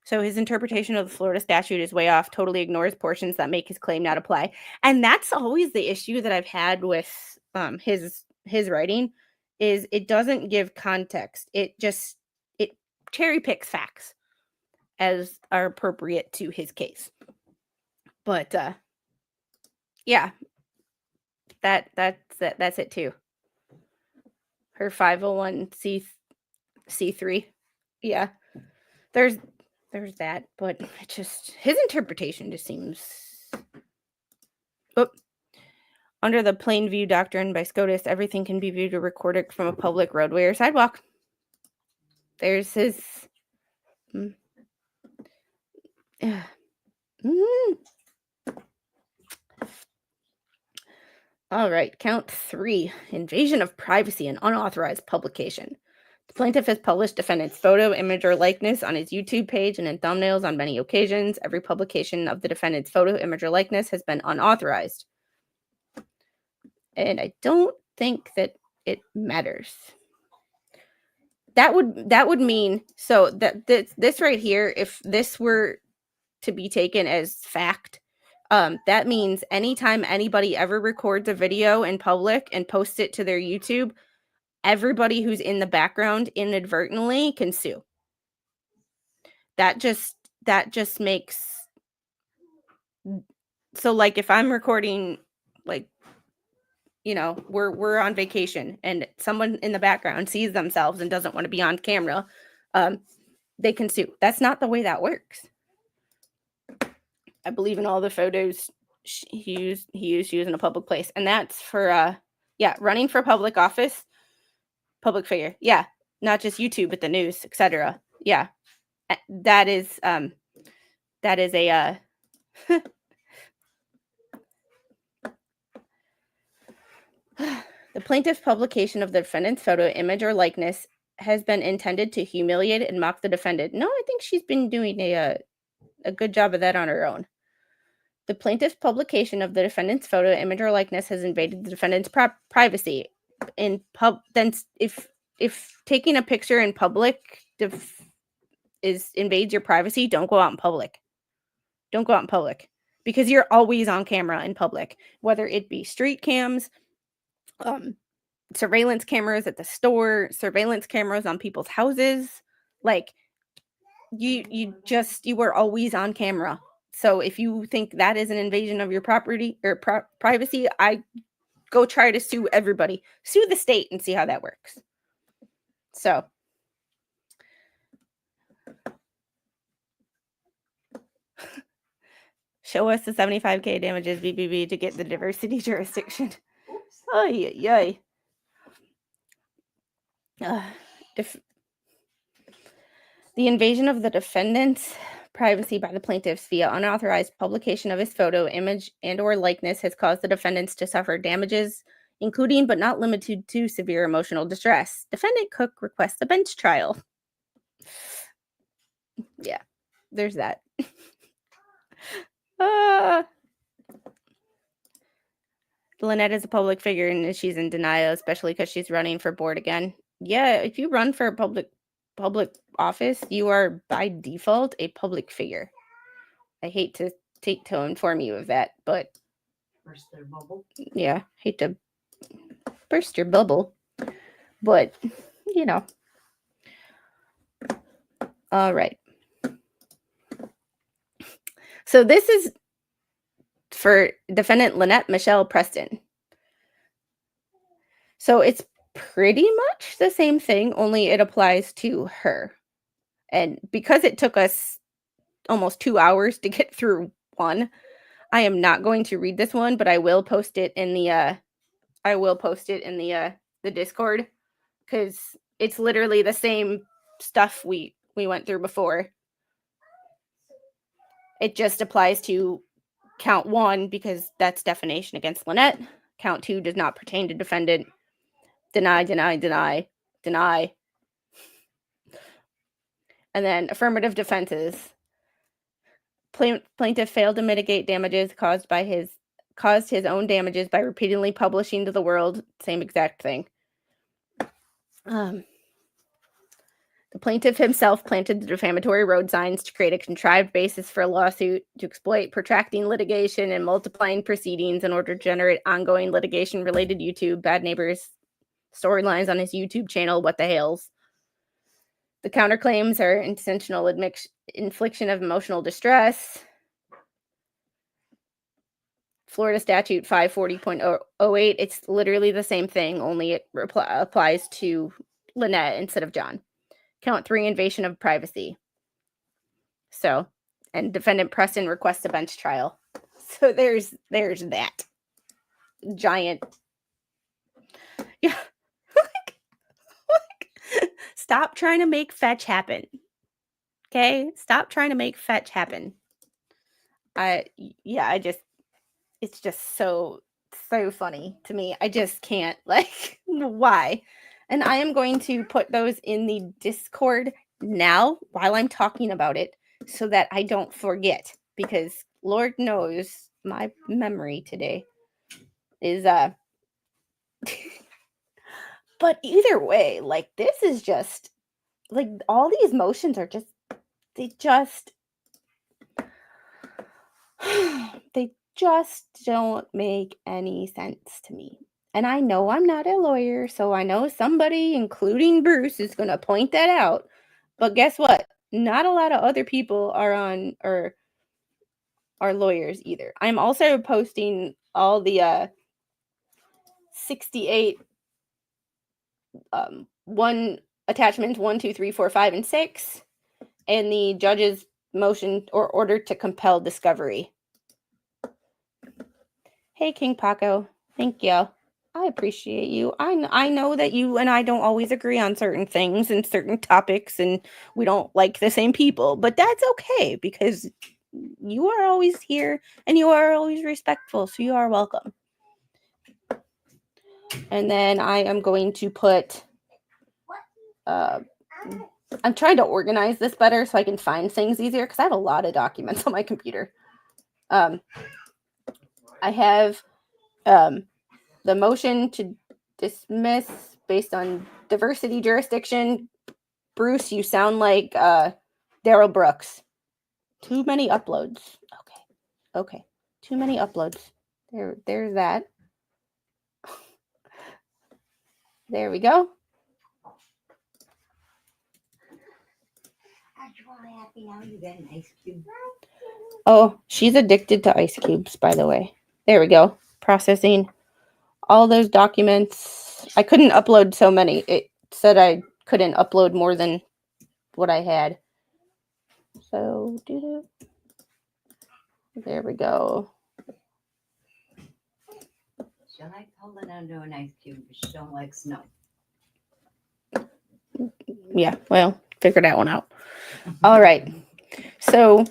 So his interpretation of the Florida statute is way off, totally ignores portions that make his claim not apply. And that's always the issue that I've had with his writing, is it doesn't give context. It cherry picks facts as are appropriate to his case. But yeah, that's it too. Her 501c3. Yeah. There's that, but it just, his interpretation just seems under the plain view doctrine by SCOTUS, everything can be viewed or recorded from a public roadway or sidewalk. There's his All right, count 3. Invasion of privacy and unauthorized publication. The plaintiff has published defendant's photo, image, or likeness on his YouTube page and in thumbnails on many occasions. Every publication of the defendant's photo, image, or likeness has been unauthorized. And I don't think that it matters. That would mean, so that this right here, if this were to be taken as fact, that means anytime anybody ever records a video in public and posts it to their YouTube, everybody who's in the background inadvertently can sue. That just makes, so like if I'm recording, like, you know, we're on vacation and someone in the background sees themselves and doesn't want to be on camera, they can sue. That's not the way that works. I believe in all the photos he used in a public place, and that's for running for public office, public figure. Yeah, not just YouTube, but the news, etc. Yeah, that is a the plaintiff's publication of the defendant's photo, image, or likeness has been intended to humiliate and mock the defendant. No, I think she's been doing a good job of that on her own. The plaintiff's publication of the defendant's photo, image, or likeness has invaded the defendant's privacy. Then, if taking a picture in public invades your privacy, don't go out in public. Don't go out in public, because you're always on camera in public, whether it be street cams, surveillance cameras at the store, surveillance cameras on people's houses. Like, you were always on camera. So if you think that is an invasion of your property or privacy, I go try to sue everybody. Sue the state and see how that works. So show us the 75K damages BBB to get the diversity jurisdiction. Oy, yoy. The invasion of the defendant's privacy by the plaintiffs via unauthorized publication of his photo, image, and or likeness has caused the defendants to suffer damages, including but not limited to severe emotional distress. Defendant Cook requests a bench trial. Yeah, there's that. Lynette is a public figure and she's in denial, especially because she's running for board again. Yeah, if you run for a public office, you are by default a public figure. I hate to inform you of that, but burst their bubble. Yeah, hate to burst your bubble, but you know. All right. So this is for defendant Lynette Michelle Preston. So it's pretty much the same thing, only it applies to her. And because it took us almost 2 hours to get through one, I am not going to read this one, but I will post it in the the Discord, because it's literally the same stuff we went through before. It just applies to count 1 because that's defamation against Lynette. Count 2 does not pertain to defendant. Deny, deny, deny, deny. And then affirmative defenses. Plaintiff failed to mitigate damages caused his own damages by repeatedly publishing to the world. Same exact thing. The plaintiff himself planted the defamatory road signs to create a contrived basis for a lawsuit to exploit protracting litigation and multiplying proceedings in order to generate ongoing litigation-related YouTube Bad Neighbors storylines on his YouTube channel, What the Hales. The counterclaims are intentional infliction of emotional distress. Florida Statute 540.08. It's literally the same thing, only it applies to Lynette instead of John. Count 3, invasion of privacy. So, and defendant Preston requests a bench trial. So there's that giant. Yeah. Stop trying to make fetch happen. Okay? Stop trying to make fetch happen. It's just so funny to me. I just can't, like, why? And I am going to put those in the Discord now while I'm talking about it so that I don't forget, because Lord knows my memory today is but either way, like, this is just like all these motions are just they just don't make any sense to me. And I know I'm not a lawyer, so I know somebody, including Bruce, is going to point that out. But guess what? Not a lot of other people are lawyers either. I'm also posting all the 68 one attachments 1, 2, 3, 4, 5, and 6, and the judge's motion or order to compel discovery. Hey, King Paco. Thank you. I appreciate you. I know that you and I don't always agree on certain things and certain topics, and we don't like the same people, but that's okay because you are always here and you are always respectful, so you are welcome. And then I am going to put I'm trying to organize this better so I can find things easier because I have a lot of documents on my computer. I have the motion to dismiss based on diversity jurisdiction. Bruce, you sound like Daryl Brooks. Too many uploads. Okay. Too many uploads. There's that. There we go. Oh, she's addicted to ice cubes, by the way. There we go. Processing all those documents. I couldn't upload so many. It said I couldn't upload more than what I had. So, there we go. She likes holding onto an ice cube, but she don't like snow. Yeah, well, figure that one out. All right. So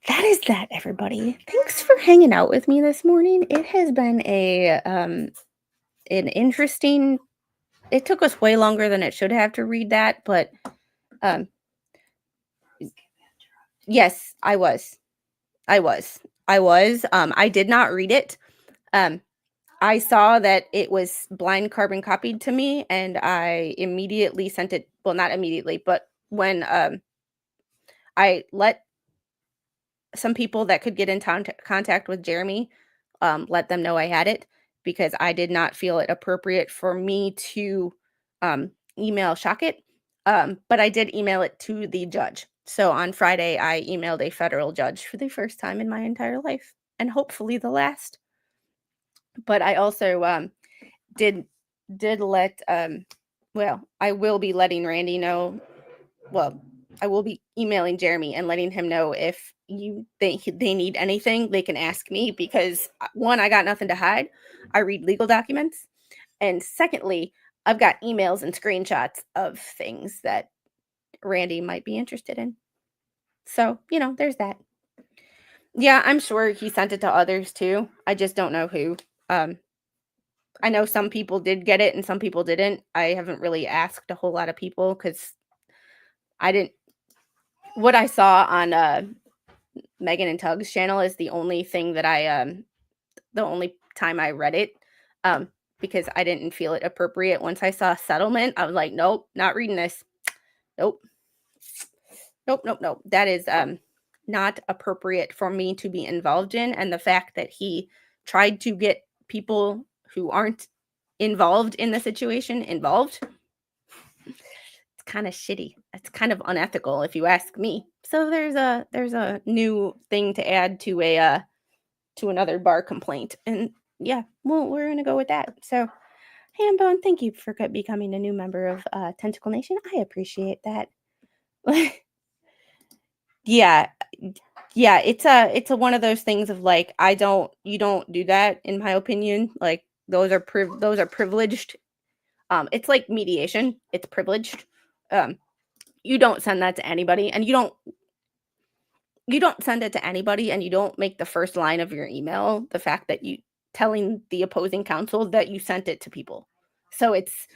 that is that, everybody. Thanks for hanging out with me this morning. It has been an interesting. It took us way longer than it should have to read that, but yes, I was. I did not read it. I saw that it was blind carbon copied to me, and I immediately sent it. Well, not immediately, but when I let some people that could get in contact with Jeremy, let them know I had it, because I did not feel it appropriate for me to email Docket. But I did email it to the judge. So on Friday, I emailed a federal judge for the first time in my entire life, and hopefully the last. But I also did let I will be letting Randy know. Well, I will be emailing Jeremy and letting him know if they need anything, they can ask me, because one, I got nothing to hide. I read legal documents. And secondly, I've got emails and screenshots of things that Randy might be interested in. So, there's that. Yeah, I'm sure he sent it to others too. I just don't know who. I know some people did get it and some people didn't. I haven't really asked a whole lot of people because I didn't. What I saw on Megan and Tug's channel is the only thing that the only time I read it, because I didn't feel it appropriate. Once I saw settlement, I was like, nope, not reading this. Nope, nope, nope, nope. That is not appropriate for me to be involved in. And the fact that he tried to get people who aren't involved in the situation involved, it's kind of shitty. It's kind of unethical if you ask me. So there's a new thing to add to another bar complaint. And yeah, well, we're gonna go with that. So Hambone, thank you for becoming a new member of Tentacle Nation. I appreciate that. Yeah, yeah, it's a one of those things of like you don't do that in my opinion. Like those are privileged. It's like mediation. It's privileged. You don't send that to anybody, and you don't send it to anybody, and you don't make the first line of your email the fact that you telling the opposing counsel that you sent it to people. So it's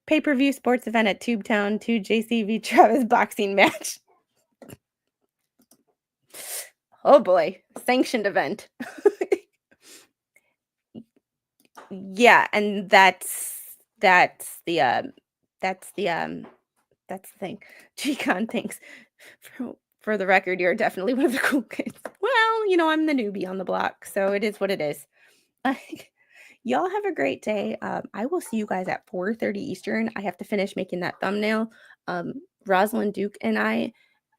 pay-per-view sports event at Tubetown 2 JCV Travis boxing match. Oh boy, sanctioned event. Yeah, and that's the that's the thing. Gcon, thanks. For the record, you're definitely one of the cool kids. Well, I'm the newbie on the block, so it is what it is. Y'all have a great day. I will see you guys at 4:30 Eastern. I have to finish making that thumbnail. Rosalind Duke and I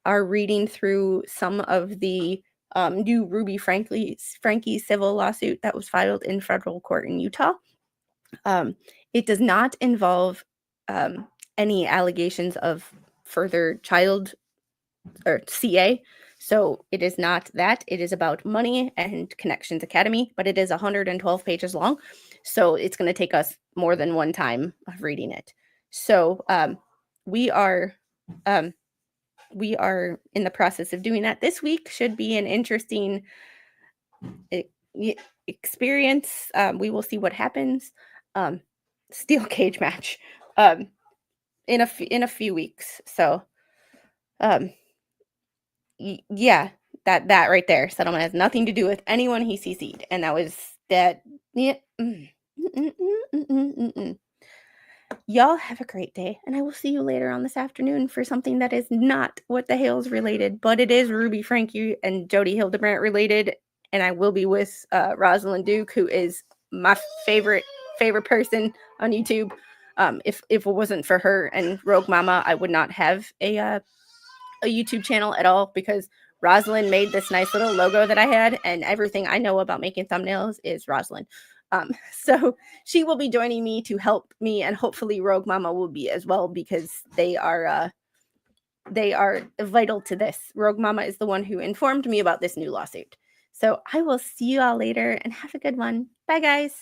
are reading through some of the new Ruby Frankie civil lawsuit that was filed in federal court in Utah. It does not involve any allegations of further child or CA. So it is not that. It is about money and Connections Academy, but it is 112 pages long. So it's going to take us more than one time of reading it. So we are in the process of doing that. This week should be an interesting experience. We will see what happens. Steel cage match in a few weeks. So yeah, that right there. Settlement has nothing to do with anyone he CC'd, and that was that. Yeah. Y'all have a great day, and I will see you later on this afternoon for something that is not what the Hales related, but it is Ruby Frankie and Jody Hildebrandt related, and I will be with Rosalind Duke, who is my favorite person on YouTube. If it wasn't for her and Rogue Mama, I would not have a YouTube channel at all, because Rosalind made this nice little logo that I had, and everything I know about making thumbnails is Rosalind. So she will be joining me to help me, and hopefully Rogue Mama will be as well, because they are vital to this. Rogue Mama is the one who informed me about this new lawsuit. So I will see you all later, and have a good one. Bye, guys.